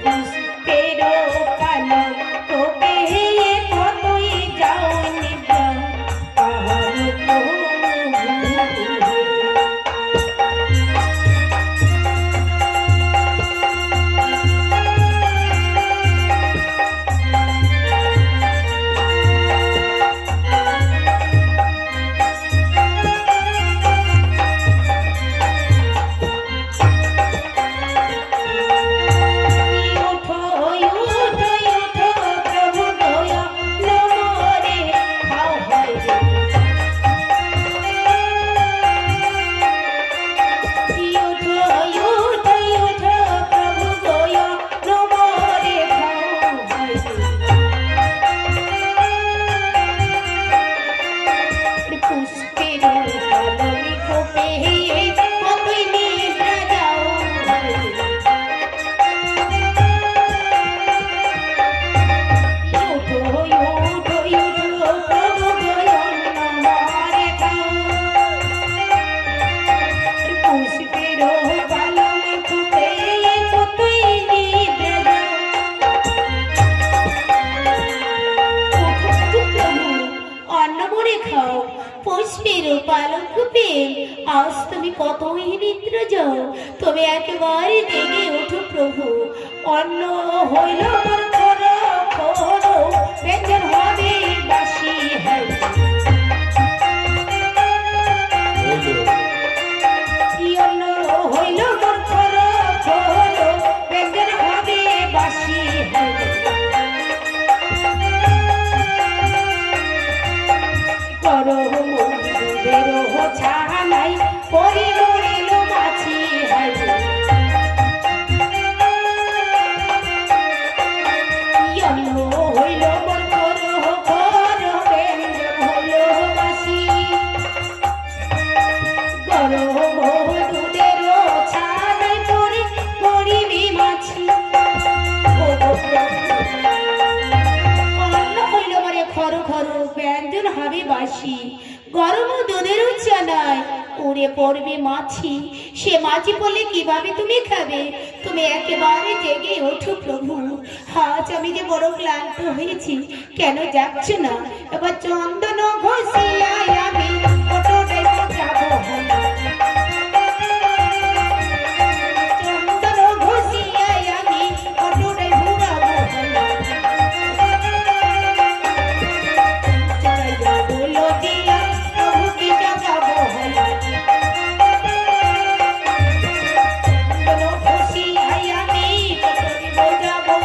[SPEAKER 2] পুষ্পেরো কালো তোকে কতই যাও নিদ্রা পাহাড় প্রভু। আজ তুমি কতই নিদ্রা যাও, তুমি একেবারে জেগে ওঠো প্রভু। অন্ন হইল মোর করো করো, ব্যঞ্জন হবে বাসি হ্যাঁ। অন্ন হইল মোর করো করো, ব্যঞ্জন হবে বাসি হ্যাঁ। করো বেরোহ ছাড়াই পরি মরিল মাছি হাই। হইল মোর করো করো, ব্যঞ্জন হইল বাসি। করো দুধের ছাড়াই পরি মরিবি মাছি। অন্ন হইল মরে খরো খরো, ব্যঞ্জন হবে বাসি। গরম দুধেরও চালায় উড়ে পড়বে মাছি। সে মাছি পড়লে কিভাবে তুমি খাবে? তুমি একেবারে জেগে ওঠো প্রভু। আজ আমি যে বড় ক্লান্ত হয়েছি, কেন যাচ্ছ না? এবার চন্দন ঘষিয়ায় আমি অটোটাই যাবো। চন্দন ঘষিয়ায় আমি অটোটাই ঘুরাবো। বলো দিয়া প্রভুকে জাগাবো। চন্দন ঘষিয়ায় আমি অটোটি বোঝাবো।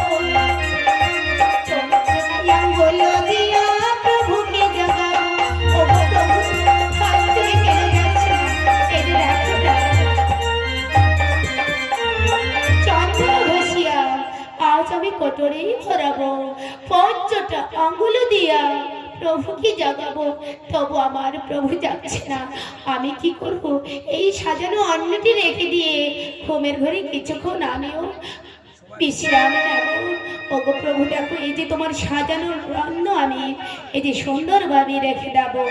[SPEAKER 2] বলো দিয়া প্রভুকে জাগাবো। ও প্রভু, আজ তুমি কেন যাচ্ছ না? এই যে রাখো চন্দন ঘষিয়া আজ আমি কটরেই ভরাবো। পঞ্চটা আঙ্গুল দিয়া প্রভুকে জাগাবো, তবু আমার প্রভু যাচ্ছে না। আমি কি করব? এই সাজানো অন্নটি রেখে দিয়ে ঘুমের ঘরে কিছুক্ষণ আমিও বিশ্রাম নেব। ওগো প্রভু, দেখো এই যে তোমার সাজানো অন্ন আমি এই যে সুন্দরভাবে রেখে দেবো।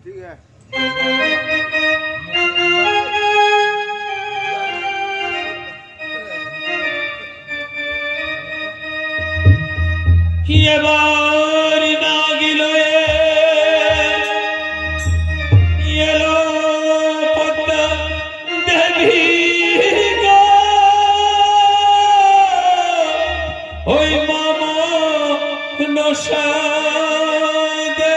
[SPEAKER 3] ठीक है।
[SPEAKER 5] এবার না গেল এলো পদ্মা দেবী গো, ওই মামা নশা দে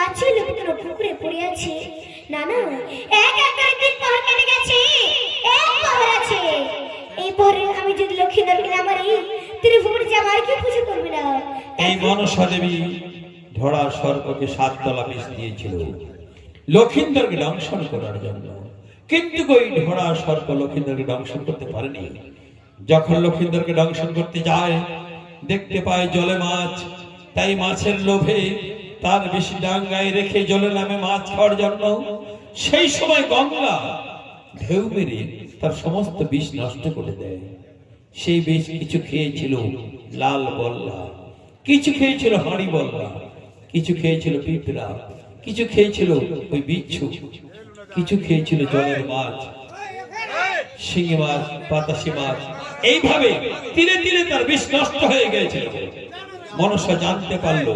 [SPEAKER 6] বাচ্চা লোকের পুকুরে পড়ে আছে। না না, এক এক করে 3 পহর কেটে গেছে, 1 পহর আছে। এই পহরে আমি যদি লক্ষ্মীধরকে না মারি, ত্রিভুবন যে আমার কি পুজো করবে না।
[SPEAKER 5] এই মনসা দেবী ধরা সর্পকে 7 তলা বিষ দিয়েছিল লক্ষিন্দরকে দংশন করার জন্য, কিন্তু ওই ধরা সর্প লক্ষিন্দরকে দংশন করতে পারেনি। যখন লক্ষিন্দরকে দংশন করতে যায়, দেখতে পায় জলে মাছ, তাই মাছের লোভে তার বিষ ডাঙ্গায় রেখে জলে নামে মাছ খাওয়ার জন্য। সেই সময় গঙ্গা ঢেউ মেরে তার সমস্ত বিষ নষ্ট করে দেয়। সেই বিষ কিছু খেয়েছিল লাল বল্লা, কিছু খেয়েছিল হাঁড়ি বল্লা, কিছু খেয়েছিল পিঁপড়া, কিছু খেয়েছিল ওই বিচ্ছু, কিছু খেয়েছিল জলের মাছ, শিঙি মাছ, পাতাশি মাছ। এইভাবে তিলে তিলে তার বিষ নষ্ট হয়ে গিয়েছিল। মনসা জানতে পারলো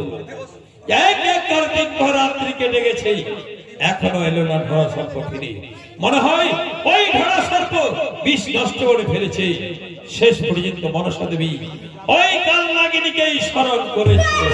[SPEAKER 5] এক এক করে 3 পহর রাত্রি কেটে গেছে, এখনো এলো না ধরা সর্প ফিরে। মনে হয় ওই ধরা সর্প বিষ নষ্ট করে ফেলেছে। শেষ পর্যন্ত মনসা দেবী ওই কাল নাগিনীকেই স্মরণ করেছে।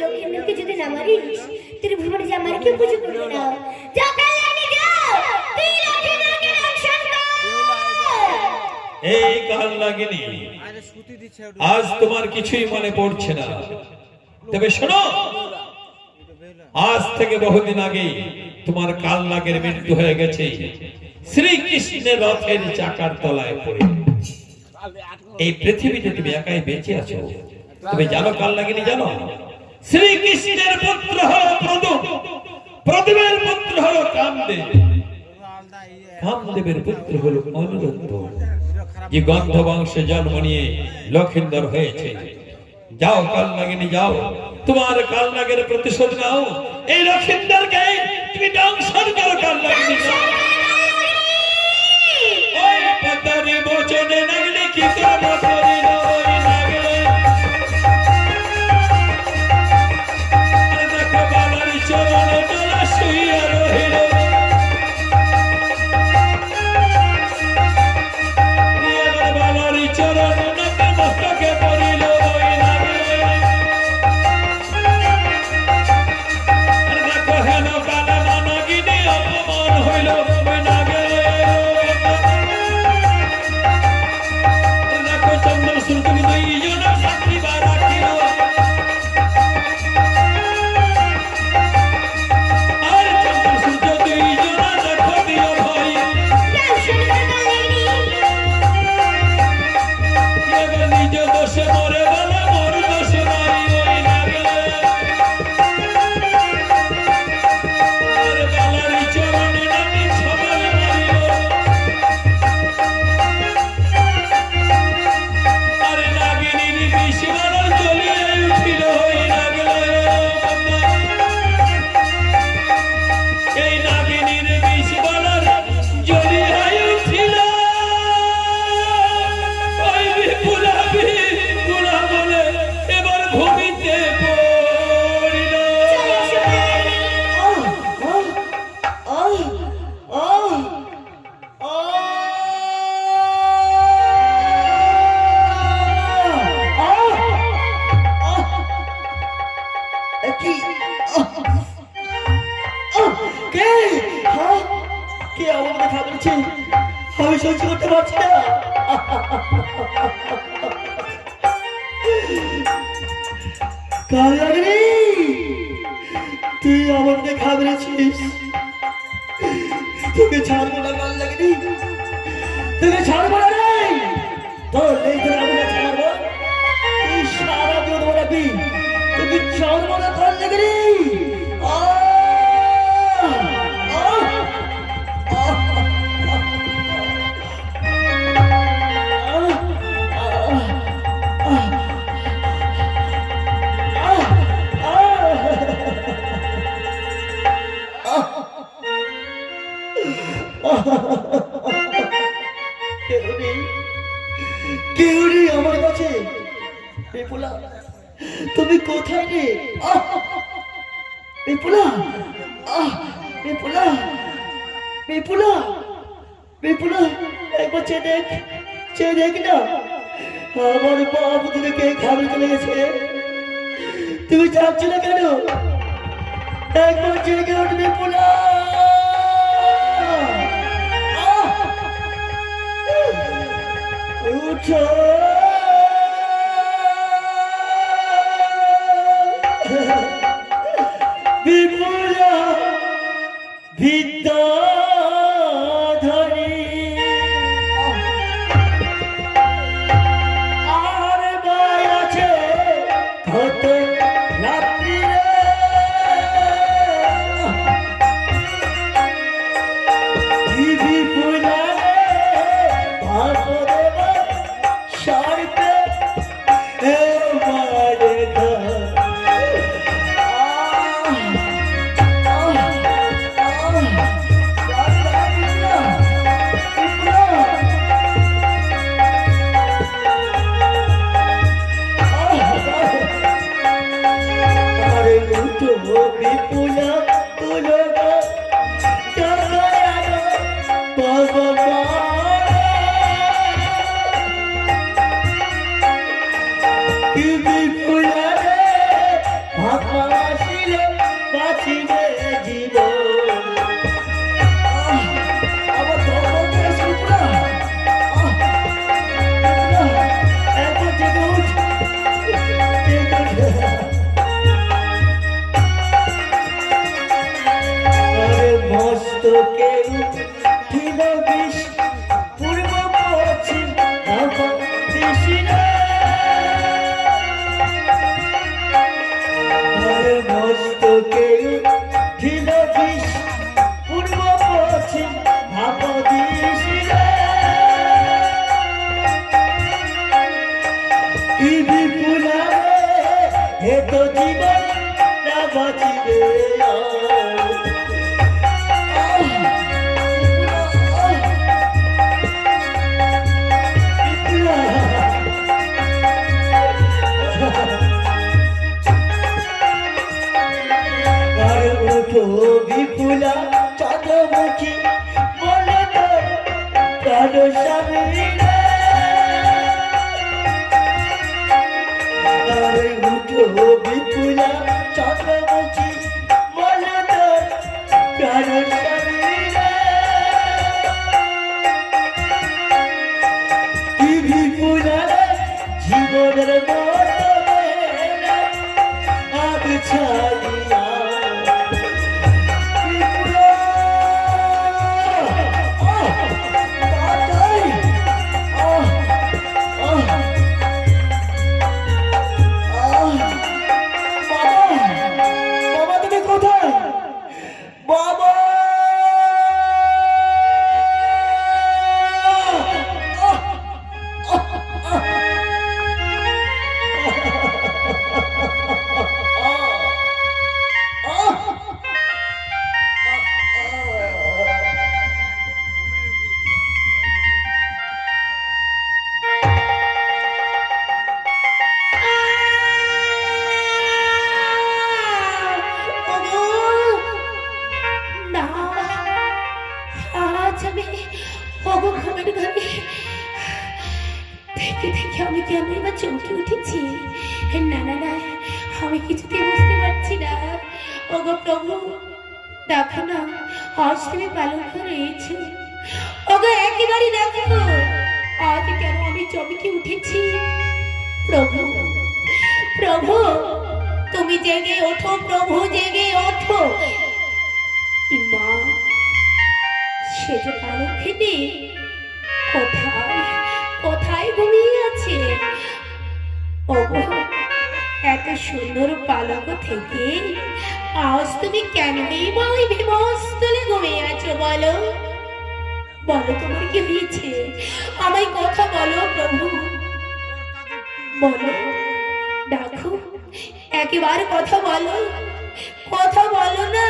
[SPEAKER 6] লক্ষ্মীকে যদি না মারিস, ত্রিভুবন যে আমার কি পুজো করবে না। যা কাল্যাণী যাও, তুই লক্ষ্মীকে রক্ষণ কর।
[SPEAKER 5] এই কাল নাগিনী, আজ তোমার কিছুই মনে পড়ছে না, তবে শোনো, আজ থেকে বহুদিন আগে তোমার কাল নাগের মৃত্যু হয়ে গেছে শ্রীকৃষ্ণের রথের চাকার তলায় পড়ে। এই পৃথিবীতে তুমি একাই বেঁচে আছো। তুমি জানো কাল নাগিনী, জানো শ্রীকৃষ্ণের পুত্র হলো প্রদূপ, প্রদূপের পুত্র হলো কামদেব, কামদেবের পুত্র হলো অনিরুদ্ধ, যে গন্ধ বংশে জন্ম নিয়ে লক্ষিন্দর হয়েছে। যাও কাল নাগিনী, যাও, তোমার কাল নাগের প্রতিশোধ নাও। এই লক্ষিন্দরকে তুমি দংশন করো। কাল নাগিনী ওই পদ্মারে বচনে নাগিনী কি কর্ম করিল, ওই নাগিনী দেখো বাবার চরণ তলা শুইয়া রহিল। বাবার চরণ নতমস্তকে পড়িল, ওই নাগিনী দেখো হেন কালে নাগিনী অপমান হইল।
[SPEAKER 1] কে আমার দেখা বলছে আমি সহ্য করতে পারছি না। কাল লাগনি তুই আমার দেখা বলেছিস, তোকে ছাড়বো না। কাল লাগনি তোকে ছাড়বো না রে, তোর নেই তোর আমি ছাড়বো। তুই সারা জীবন বলাবি তোকে ছাড়বো না। কাল লাগনি কেউ নেই আমার কাছে। বিপুলা তুমি কোথায় রে? বিপুলা বিপুলা বিপুলা বিপুলা একবার চেয়ে দেখ না, আমার বাপ তোকে কে খাবার চলে গেছে। তুমি যাচ্ছ না কেন? একবার জেগে উঠ বিপুলা। উঠো বিপুলা বিদ্যাধরী, আর ভাই আছে কত রাত্রি রে। বিপুলা বিপুলা তুলো বিপুলা রে ভাপা আসিলে বাঁচিবে জীবন। আমার একবার জেগে উঠ। মস্তকে উঠিল বিষ পূর্ব পশ্চিম দিশিরে। মস্তকে উঠিল বিষ পূর্ব পশ্চিম দিশিরে। বিপুলা হে তো জীবন না বাঁচিবে। বিপুলা চন্দ্রমুখী বলে তোর প্রাণ স্বামী রে। উঠো বিপুলা চন্দ্রমুখী বলে তোর প্রাণ স্বামী রে। কি বিপুলা জীবনের মতো আগ ছাড়িয়া বাবা।
[SPEAKER 2] আমি কেন এবার চমকে উঠেছি? না না না, আমি কিছুতেই বুঝতে পারছি না। ওগো প্রভু, দেখো না, আজ তুমি পালন করে রয়েছো। একেবারে দেখো আজ কেন আমি চমকে উঠেছি। প্রভু প্রভু তুমি জেগে ওঠো, প্রভু জেগে ওঠো। মা সে যে কালক্ষিনী কোথায় কোথায় ঘুমিয়ে আছে? ওগো এত সুন্দর পালক থেকে আজ তুমি কেনই বা ওই ভীমস্থলে ঘুমিয়ে আছো? বলো বলো তোমার কি হয়েছে? আমায় কথা বলো প্রভু, বলো, দেখো একেবারে কথা বলো না।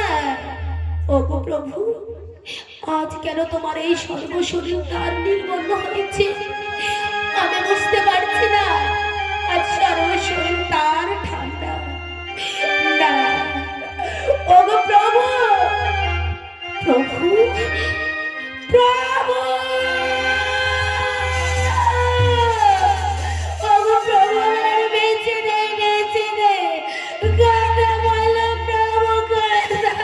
[SPEAKER 2] ওগো প্রভু আজ কেন তোমার এই সর্বশরীর তার নির্বন্ধ হয়েছে? আমি বুঝতে পারছি না। আজ সর্বশরীর তার ঠান্ডা না। ওগো প্রভু প্রভু প্রভু ওগো প্রভু বেঁচে দে কথা বলো প্রভু কথা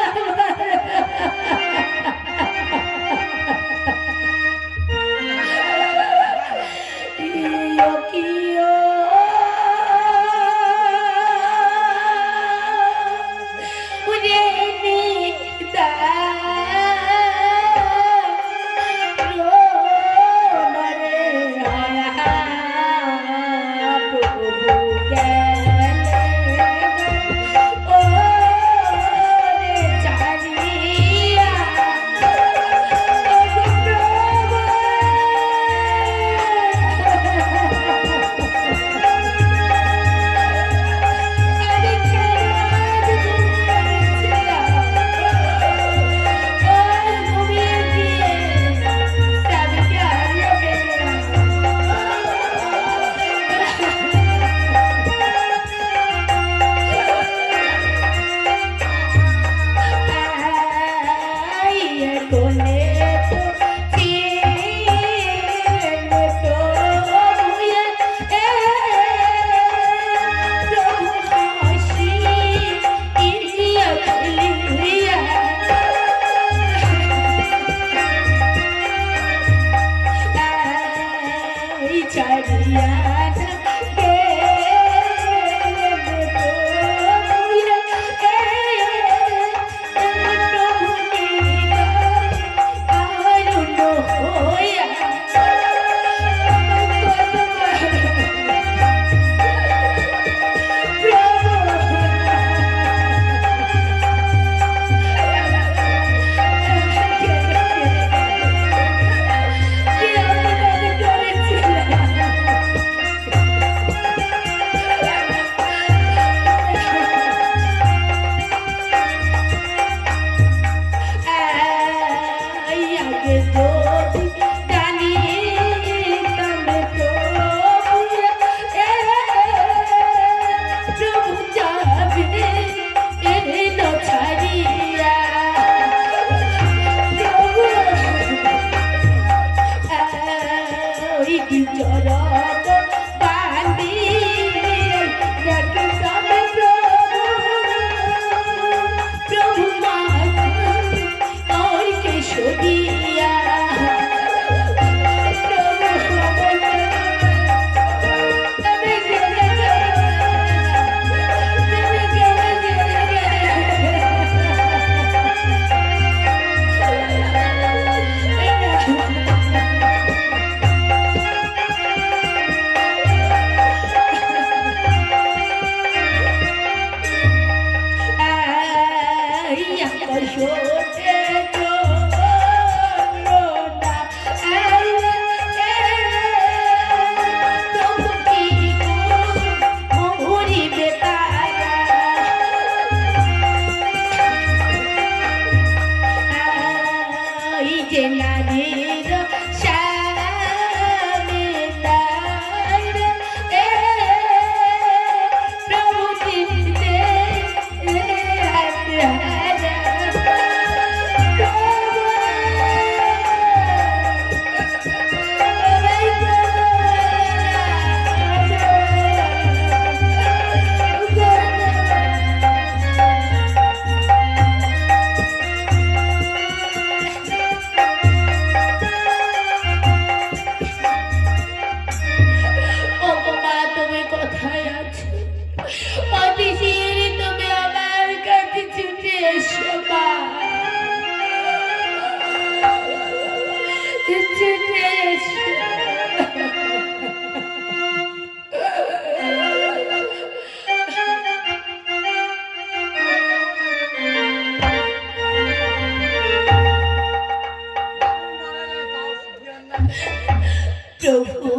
[SPEAKER 2] প্রভু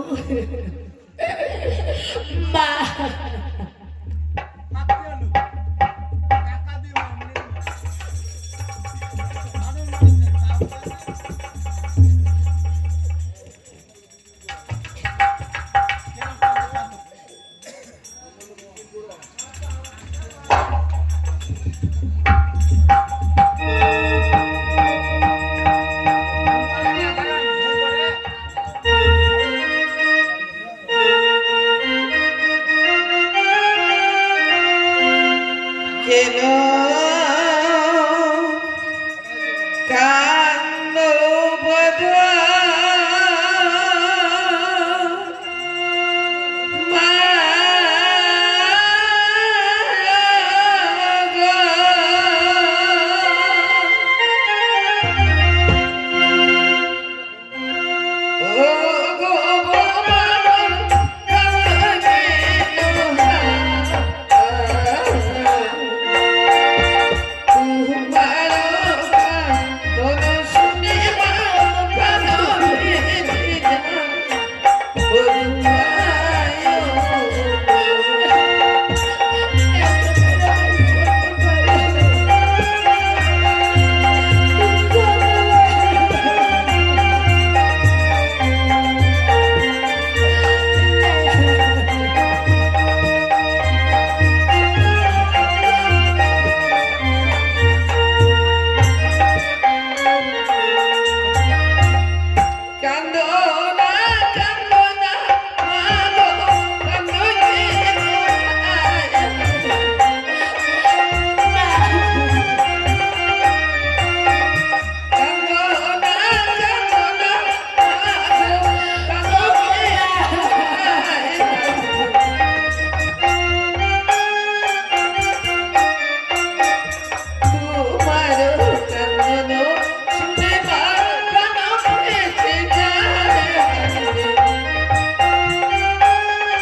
[SPEAKER 2] মা
[SPEAKER 4] কেন কান্দ বধূ মা গো, ও গো বাবা কান্দ কেন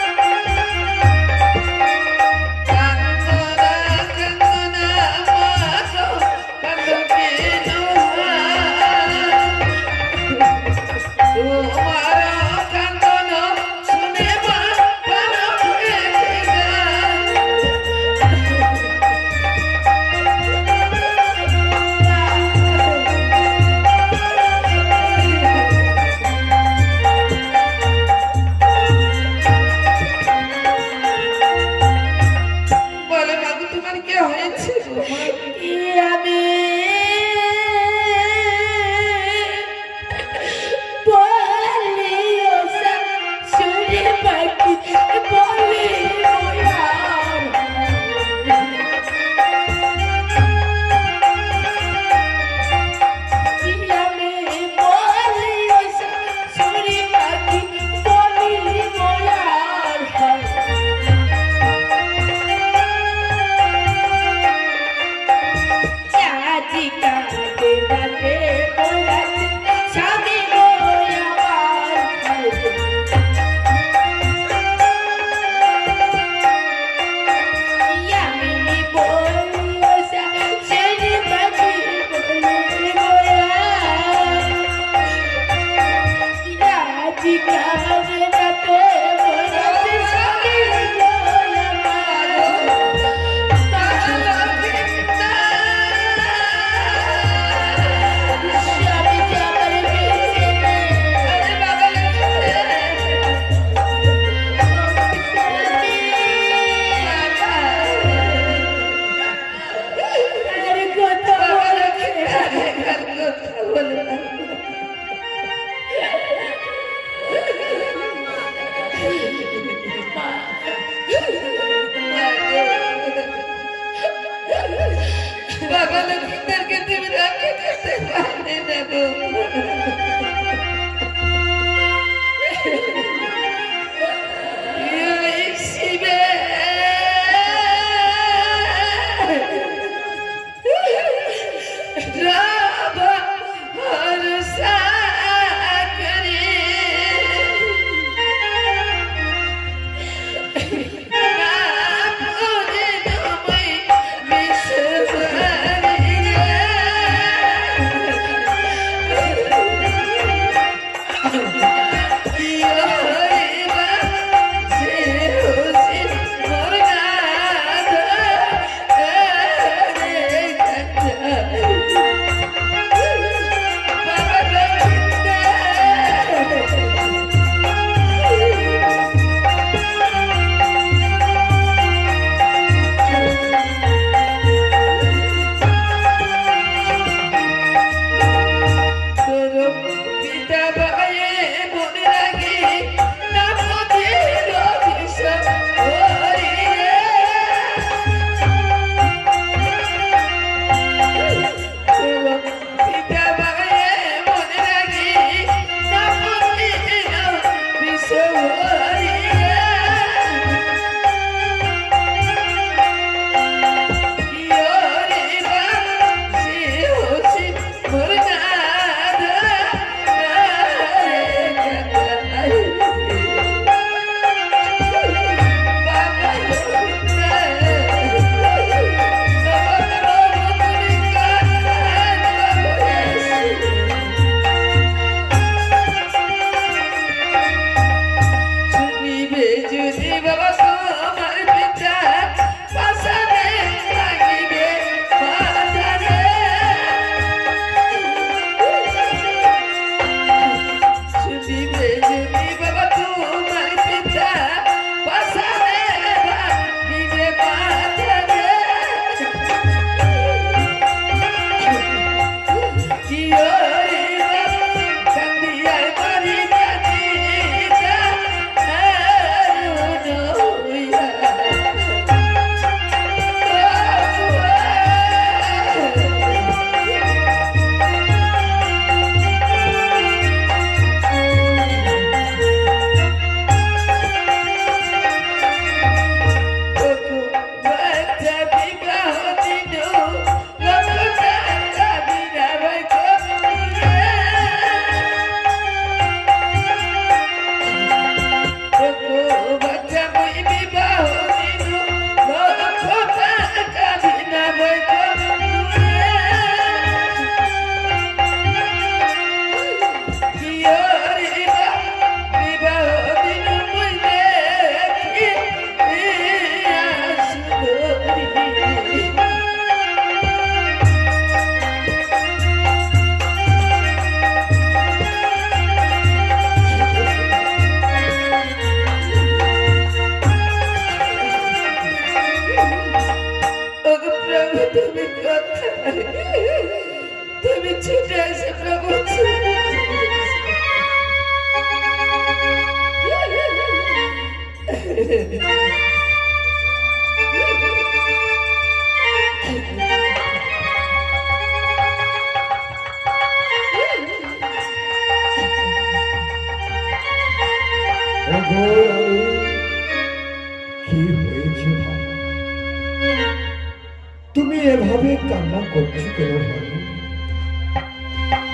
[SPEAKER 3] এভাবে কান্না করছো কেন ভাই?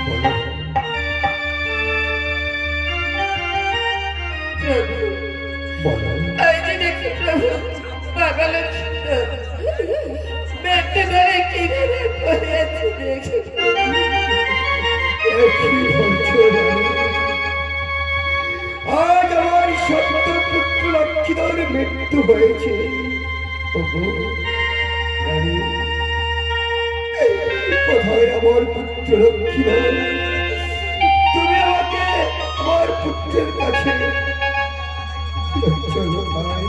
[SPEAKER 3] বলো।
[SPEAKER 4] প্রভু,
[SPEAKER 3] বলো।
[SPEAKER 4] এই যে দেখি প্রভু, বাবা লক্ষ্মীধর বেঁটে ধরে কিনারে পড়ে আছে দেখি।
[SPEAKER 3] এ কি বলছো রানী? আজ আমার সত্য পুত্র লক্ষ্মীধর মৃত্যু হয়েছে। ওগো রানী, কোথায় আমার পুত্র লক্ষ্মীধর? তুমি আমাকে আমার পুত্রের কাছে চলো ভাই।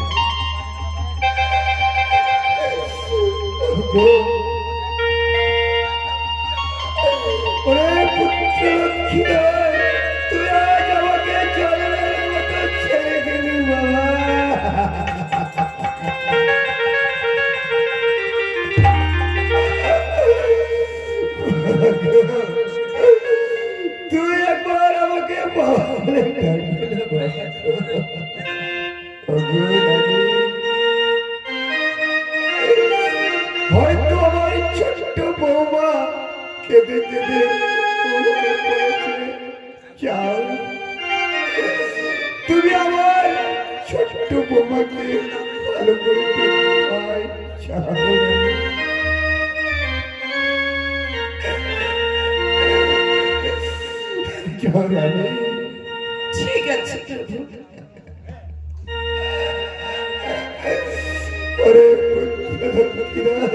[SPEAKER 3] ওগো, ওরে পুত্র লক্ষ্মীধর, তুই আজ আমাকে জলের মতো ছেড়ে গেলি বাবা। তুই একবার আমাকে বাবা বলে ডাকবি না বাবা? ওগো রানী, হয়তো আমার ছোট্ট বৌমা কেঁদে কেঁদে মরে পড়েছে। চাও তুমি আমার ছোট্ট বৌমাকে ভালো করে পাই? চাও রানী?
[SPEAKER 4] ঠিক আছে প্রভু।
[SPEAKER 3] ওরে পুত্র লক্ষ্মীধর,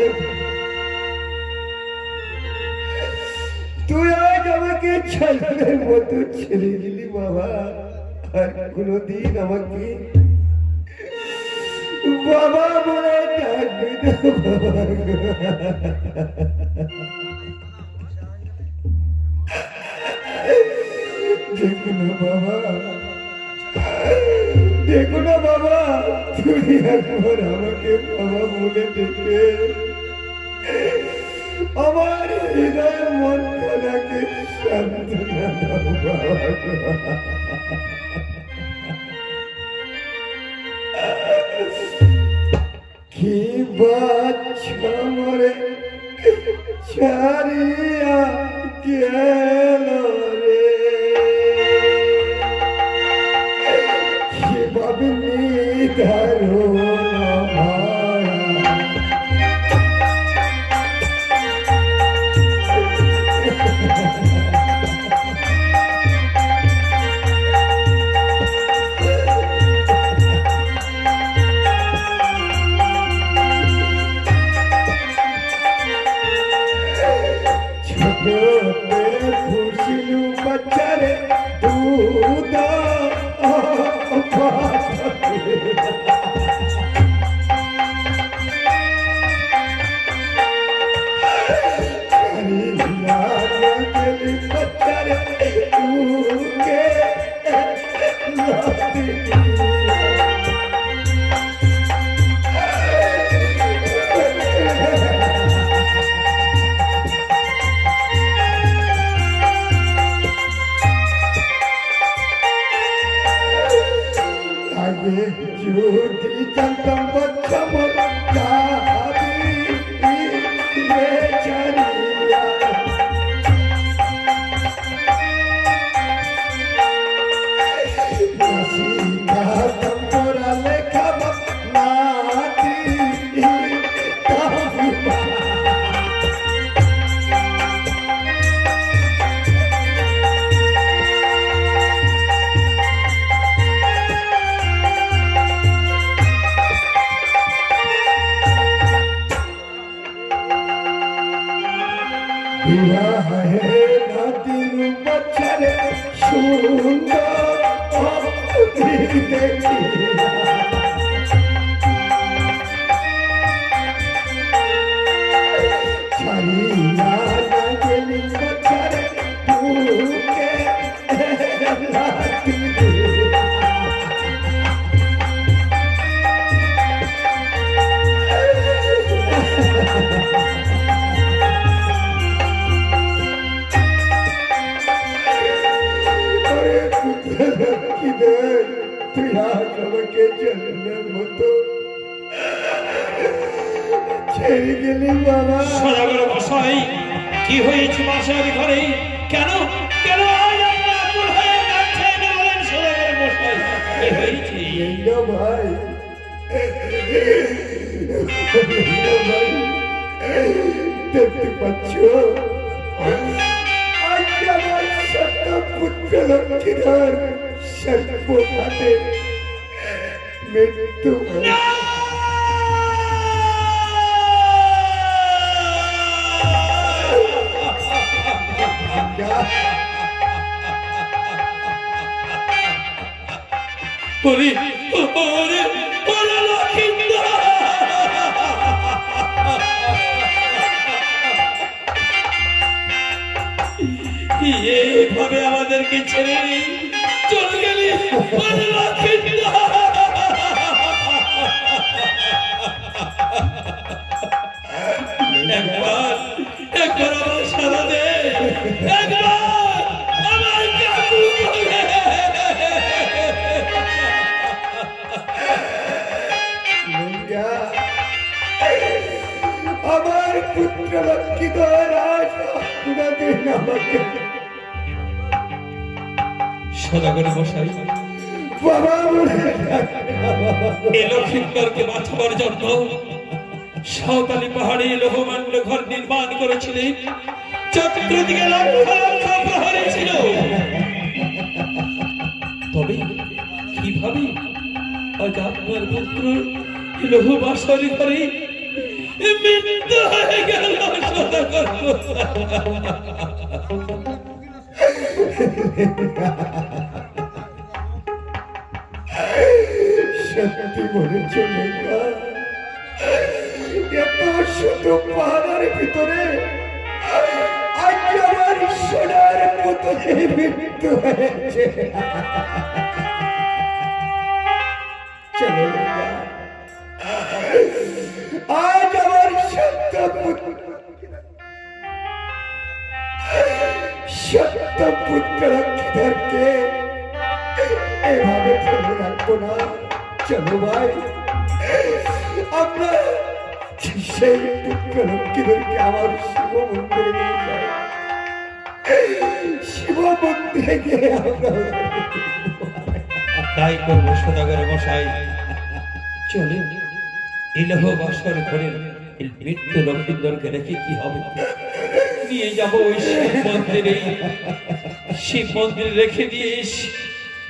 [SPEAKER 3] তুই আজ আমাকে ছাগলের মতো ছেড়ে দিলি বাবা। আর কোনদিন আমাকে বাবা বলে ডাকবি না বাবা। দেখো না বাবা, দেখো না বাবা, তুমি একবার আমাকে বাবা বলে ডেকে আমার হৃদয় মনটাকে সান্ত্বনা দাও বাবা। কি বাচ্চা মরে ছাড়িয়া গেল রে, সেভাবে নিধারণ খুশিলু বাচ্চারে দুধ বাচ্চারে দুকে আগে যদি জানতাম বাচ্চা মর যাবি বেচারিয়া, নাসি গাতাম তোরা লেখা নাতি কাহিবা। বিবাহে নাতির বাচ্চারে সুন্দর দেখি, ছাড়িয়া না গেলি বাচ্চারে বুকে নাতি। তুই আজ আমাকে জন্মের মতো ছেড়ে গেলি বাবা।
[SPEAKER 5] সদাগর মশাই, কি হয়েছে বাসার ঘরে? কেন কেন আজ আপনার আকুল হয়ে কাঁদছেন? বলেন সদাগর মশাই, কি হয়েছে?
[SPEAKER 3] লেঙ্গা ভাই, লেঙ্গা ভাই, দেখতে পাচ্ছ আজ আমার সত্য পুত্র লক্ষ্মীধর সর্বঘাতে মৃত্যু হয়েছে।
[SPEAKER 5] ওরে ওরে ওরে লক্ষিন্দর! এইভাবে আমাদেরকে ছেড়ে চলে গেলি, ওরে লক্ষিন্দর! একবার একবার আমার সারা দে, একবার আমার কাকু বলে।
[SPEAKER 3] লেঙ্গা, আমার পুত্র লক্ষ্মীধর আজ কোনদিন আমাকে
[SPEAKER 5] সদাগর মশাই,
[SPEAKER 3] বাবা বলে
[SPEAKER 5] এই লক্ষিন্দরকে বাঁচাবার জন্য সাঁওতালি পাহাড়ে লোহমান্য ঘর নির্মাণ করেছিলেন। চতুর্দিকে লক্ষ লক্ষ প্রহরী ছিল। তবে কিভাবে আজ আপনার পুত্র লোহ বাসরি ঘরে মৃত্যু হয়ে গেল? সদাগর
[SPEAKER 3] সত্যি বলেছ লেঙ্গা, এত শুধু পাহাড়ের ভিতরে আজ আমার সোনার পুত্রে মৃত্যু হয়েছে। চলো লেঙ্গা, আজ আমার সত্য পুত্র লক্ষ্মীধরকে এভাবে ফেলে রাখবো না। চলো ভাই, আমরা সেই পুত্র লক্ষ্মীধরকে আমার শিব মন্দিরে নিয়ে যাই। শিব মন্দিরে গিয়ে আমরা
[SPEAKER 5] তাই করবো সদাগর মশাই। চলে ইলহ বাসর ঘরে মৃত্যু লক্ষিন্দরকে রেখে কি হবে? নিয়ে যাব ওই শিব মন্দিরে। শিব মন্দিরে রেখে দিয়ে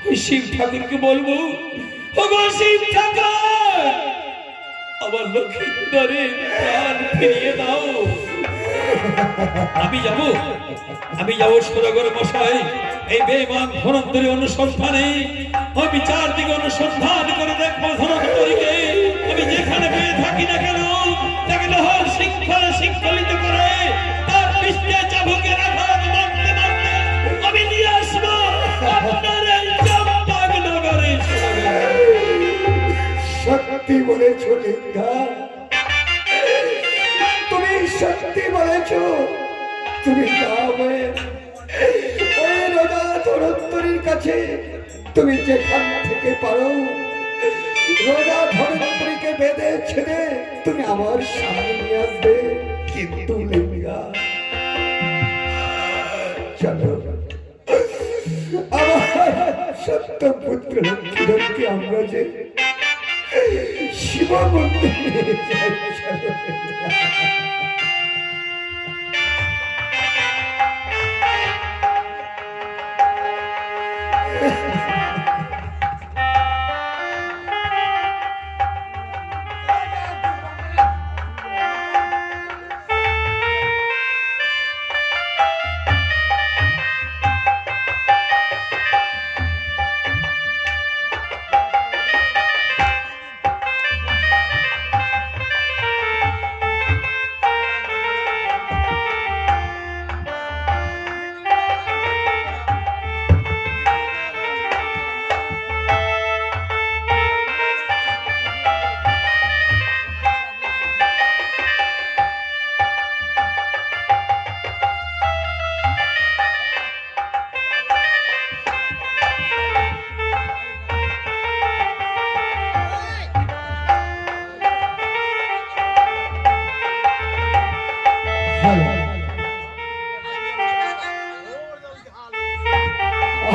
[SPEAKER 5] ওই শিব ঠাকুরকে বলবো, ওগো শিব ঠাকুর, আমার লক্ষিন্দরের প্রাণ ফিরিয়ে দাও। আমি যাব সদাগর মশাই। এই বেঈমান ধনন্তরী অনুসন্ধানে আমি চারদিকে অনুসন্ধান করে দেখবো ধনন্তরীকে। আমি যেখানে পেয়ে থাকি না কেন, তাকে লোহার শৃঙ্খলে শৃঙ্খলিত করে তার পৃষ্ঠে চাবুকের আঘাত মারতে মারতে আমি নিয়ে আসবো আপনার এই চম্পাক নগরে।
[SPEAKER 3] সত্যি বলেছ লেঙ্গা, তুমি সত্যি বলেছ। তুমি যাবে ওই রোজা ধরন্তরীর কাছে, তুমি যেখান থেকে পারো রোজা ধরন্তরীকে বেঁধে ছেড়ে তুমি আমার সামনে নিয়ে আসবে। কিন্তু লেঙ্গা, চলো আমার সত্য পুত্র লক্ষ্মীধরকে আমরা যে শিব মন্দিরে যাই। চলো।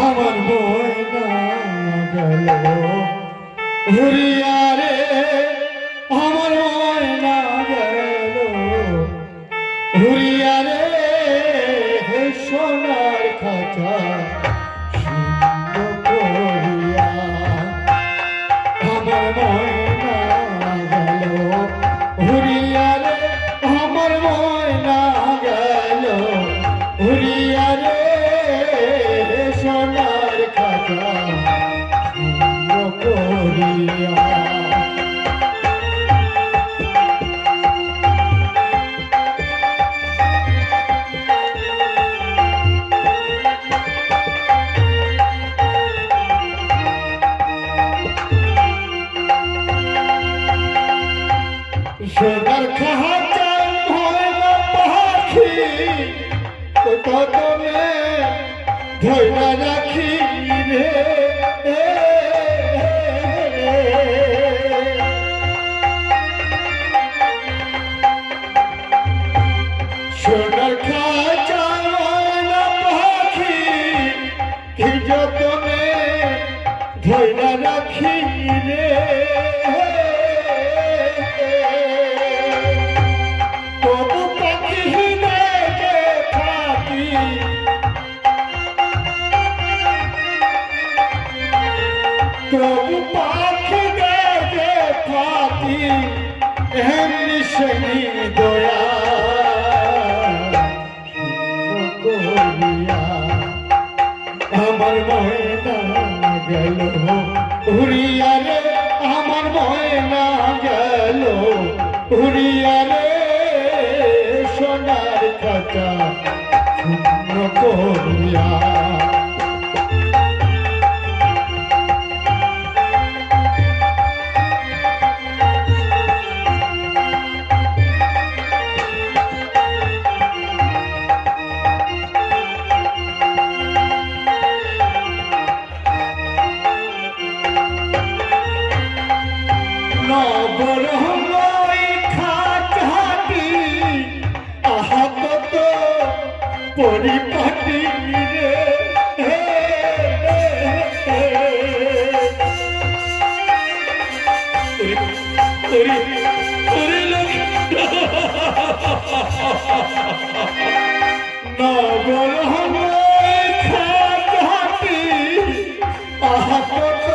[SPEAKER 3] আমার ময়না গেল উড়িয়া রে, আমার ময়না গেল উড়িয়া রে, সোনার খাঁচা শূন্য করিয়া। আমার ময়না গেল উড়িয়া রে, আমার ময়না গেল উড়িয়া রে, সোনার খাঁচা শূন্য করিয়া। সোনার খাঁচা ময়না পাখি কতনে ধৈরা রাখি রে, সোনার খাঁচা ময়না পাখি কি যতনে ধৈরা রাখি রে, তবু পাখি দেখে থাকি, তবু পাখি দেখে থাকি, এমনি শনি দয়া করিয়া। আমার ময়না গেল উড়িয়া রে, আমার ময়না গেল উড়িয়া রে, সোনার খাঁচা শূন্য করিয়া। নবরহময় খাঁচাটি আহা কত পরিপাটি রে, নবরহময় খাঁচাটি আহা কত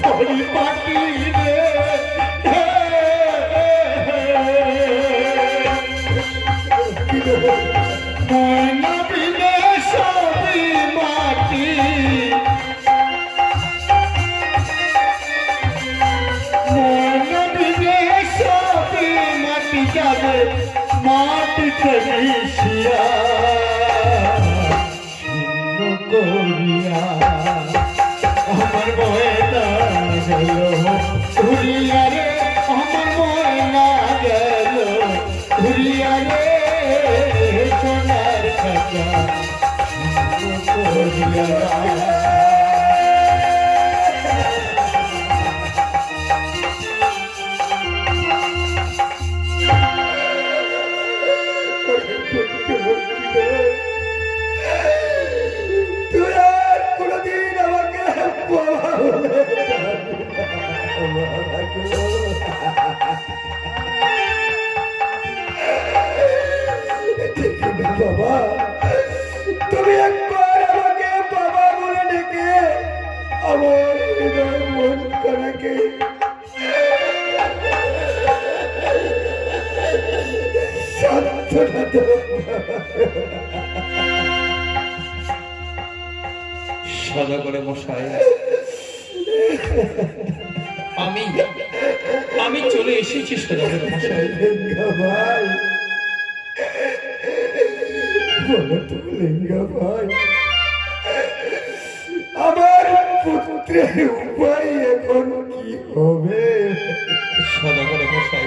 [SPEAKER 3] পরিপাটি রে, ময়না বিনে সবই মাটি, ময়না বিনে সবই মাটি যাবে মাটিতে মিশিয়া শূন্য করিয়া। আমার ময়না গেল উড়িয়া রে, আমার ময়না গেল উড়িয়া রে, সোনার খাঁচা শূন্য করিয়া। তুই আর কোনদিন আমাকে বাবা বলে বাবা, তুমি একবার আমাকে বাবা বলে ডেকে আমার হৃদয় মন করাকে সান্ত্বনা দাও।
[SPEAKER 5] সদাগরে মশাই, আমি চলে এসেছি সদাগরে মশাই।
[SPEAKER 3] লিঙ্গা ভাই, বলো তো লিঙ্গা ভাই, আমার পুত্রের উপায় এখন কি হবে?
[SPEAKER 5] সদাগরে মশাই,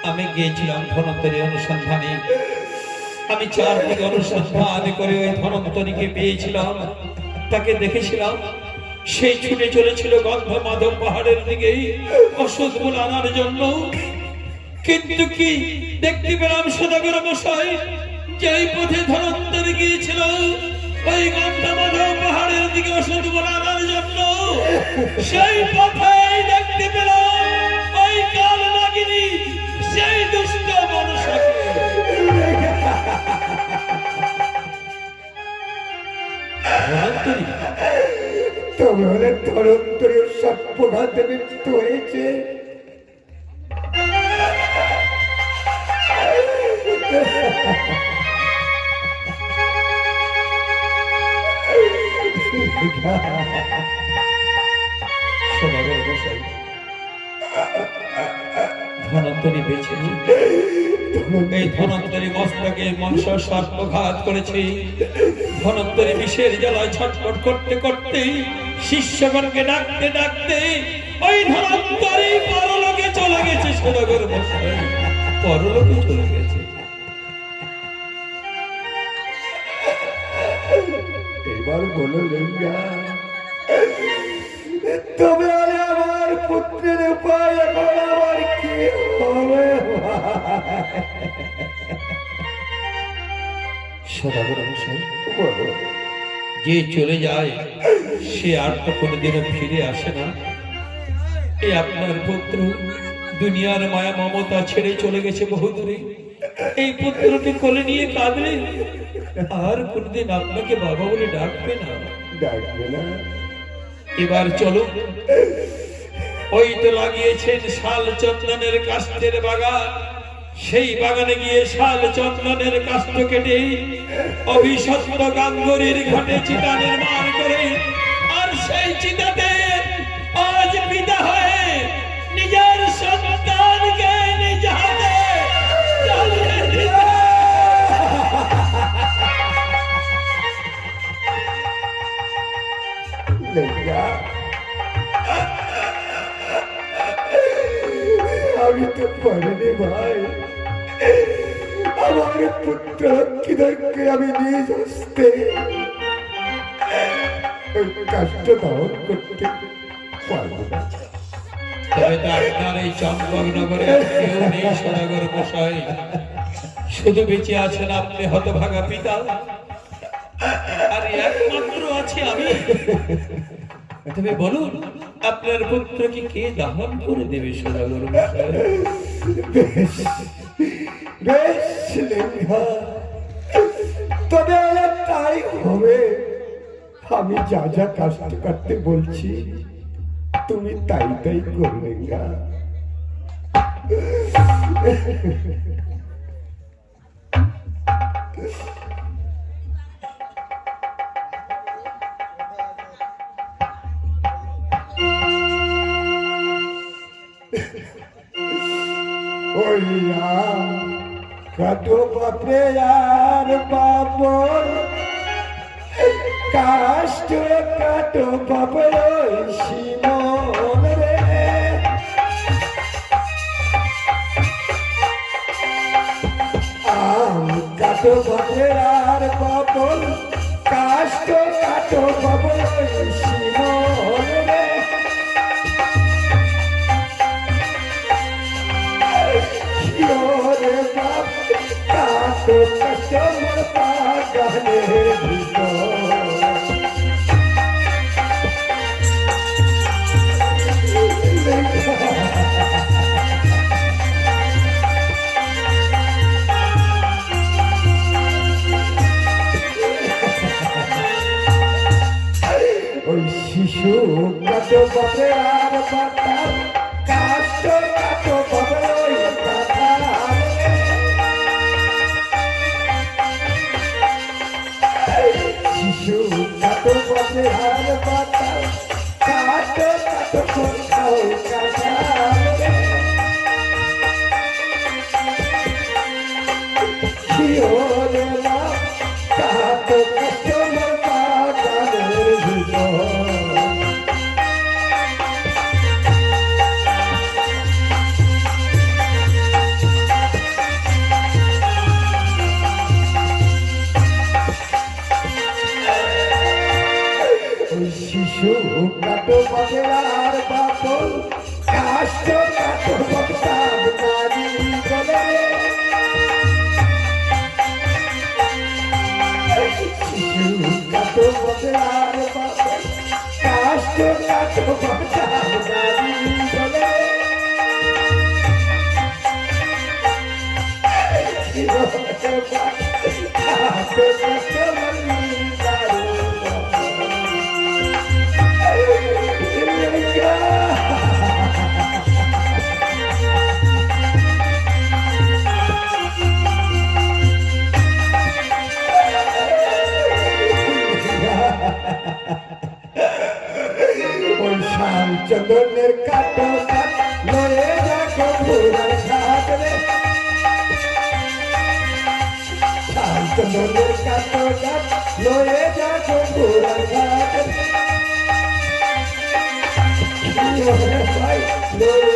[SPEAKER 5] আমি গিয়েছিলাম ধনন্তরী অনুসন্ধানে। আমি চারদিকে অনুসন্ধান করে ওই ধনন্তরীকে পেয়েছিলাম, তাকে দেখেছিলাম। সেই ছুটে চলেছিল গন্ধমাধব পাহাড়ের দিকে ওষুধ গুলো আনার জন্য। কিন্তু কি দেখতে পেলাম সদাগর মশাই, যেই পথে ধনন্তরী গিয়েছিল ওই গন্ধমাধব পাহাড়ের দিকে ওষুধ বলানোর জন্য সেই পথেই দেখতে পেল ওই কাল নাগিনী সেই দুষ্ট মনসাকে। ধনন্তরী,
[SPEAKER 3] তবে হলে ধনন্তরীর সর্পঘাতে মৃত্যু হয়েছে।
[SPEAKER 5] সদাগর মশাই, ধনন্তরী বেঁচে নেই। এই ধনন্তরী মস্তকে মনসা সর্পঘাত করেছে। ধনন্তরী বিষের জ্বালায় ছটফট করতে করতে শিষ্যগণকে ডাকতে ডাকতে ওই ধনন্তরী পরলোকে চলে গেছে। সদাগর মশাই, পরলোকে চলে গেছে।
[SPEAKER 3] এবার বলো লিঙ্গা, তবে আরে আমার পুত্রের উপায় এখন আমার কি হবে?
[SPEAKER 5] সদাগর মশাই,
[SPEAKER 3] বলো।
[SPEAKER 5] যে চলে যায় সে আর তো কোনোদিনও ফিরে আসে না। এই আপনার পুত্র দুনিয়ার মায়া মমতা ছেড়ে চলে গেছে বহু দূরে। এই পুত্রকে কোলে নিয়ে কাঁদলে আর কোনদিন আপনাকে বাবা বলে ডাকবে না।
[SPEAKER 3] ডাকবে না?
[SPEAKER 5] এবার চলো, ওই তো লাগিয়েছেন শাল চন্দনের কাষ্ঠের বাগান। সেই বাগানে গিয়ে শাল চন্দনের কাষ্ঠ কেটে অভিশপ্ত গাঙ্গরীর ঘাটে চিতা নির্মাণ করে আর সেই চিতাতে আজ পিতা হয়ে নিজের সন্তানকে নিজ হাতে জ্বালিয়ে দিতে।
[SPEAKER 3] লিঙ্গা, আমি তো পারিনি ভাই। আমার পুত্র লক্ষ্মীধরকে আমি নিজ হস্তে ওই কাষ্ট ধারণ করতে পারবো না।
[SPEAKER 5] তবে তো আপনার এই চম্পক নগরে কেউ নেই সদাগর মশাই, শুধু বেঁচে আছেন আপনি হতভাগা পিতা, আর একমাত্র আছে আমি। তবে বলুন, আপনার পুত্রকে কে দাহন করে দেবে সদাগর মশাই?
[SPEAKER 3] বেশ বেশ লিঙ্গা, তবে আমার তাই হবে। আমি যা যা কাষ্ট করতে বলছি তুমি তাই তাই করবে গা। ওই কাটো বাপরে আর বাবর কাষ্ট কাটো বাবর শিমন রে। আম কাটো বাপরে আর বাবর কাষ্ট কাটো বাবর শিমন রে। ওরে বাপ কাটো কাটো মোর বাগানের ভিতর। ওই শিশু কাটো বাপরে আর বাতা কাষ্ট কাটো বাপরে ওই বাতা। শিশু কাটো বাপরে আর বাতা কাটো কাটো কোথাও কাটা। ওরে বাপ কাটো কাটো মোর বাগানের ভিতর। ওই শিশু কাটো বাগের বাপল কাষ্ট কাটো বক্তাব নারী বলে। শিশু আর বাবা কাষ্ট কাট বাঁচাও দাবি বলে ওই শাল চন্দনের কাটো কাট লয়ে দেখো ভোলার ঘাট রে শাল চন্দনের কাটো কাট লয়ে দেখো ভোলার ঘাট রে ভাই লয়ে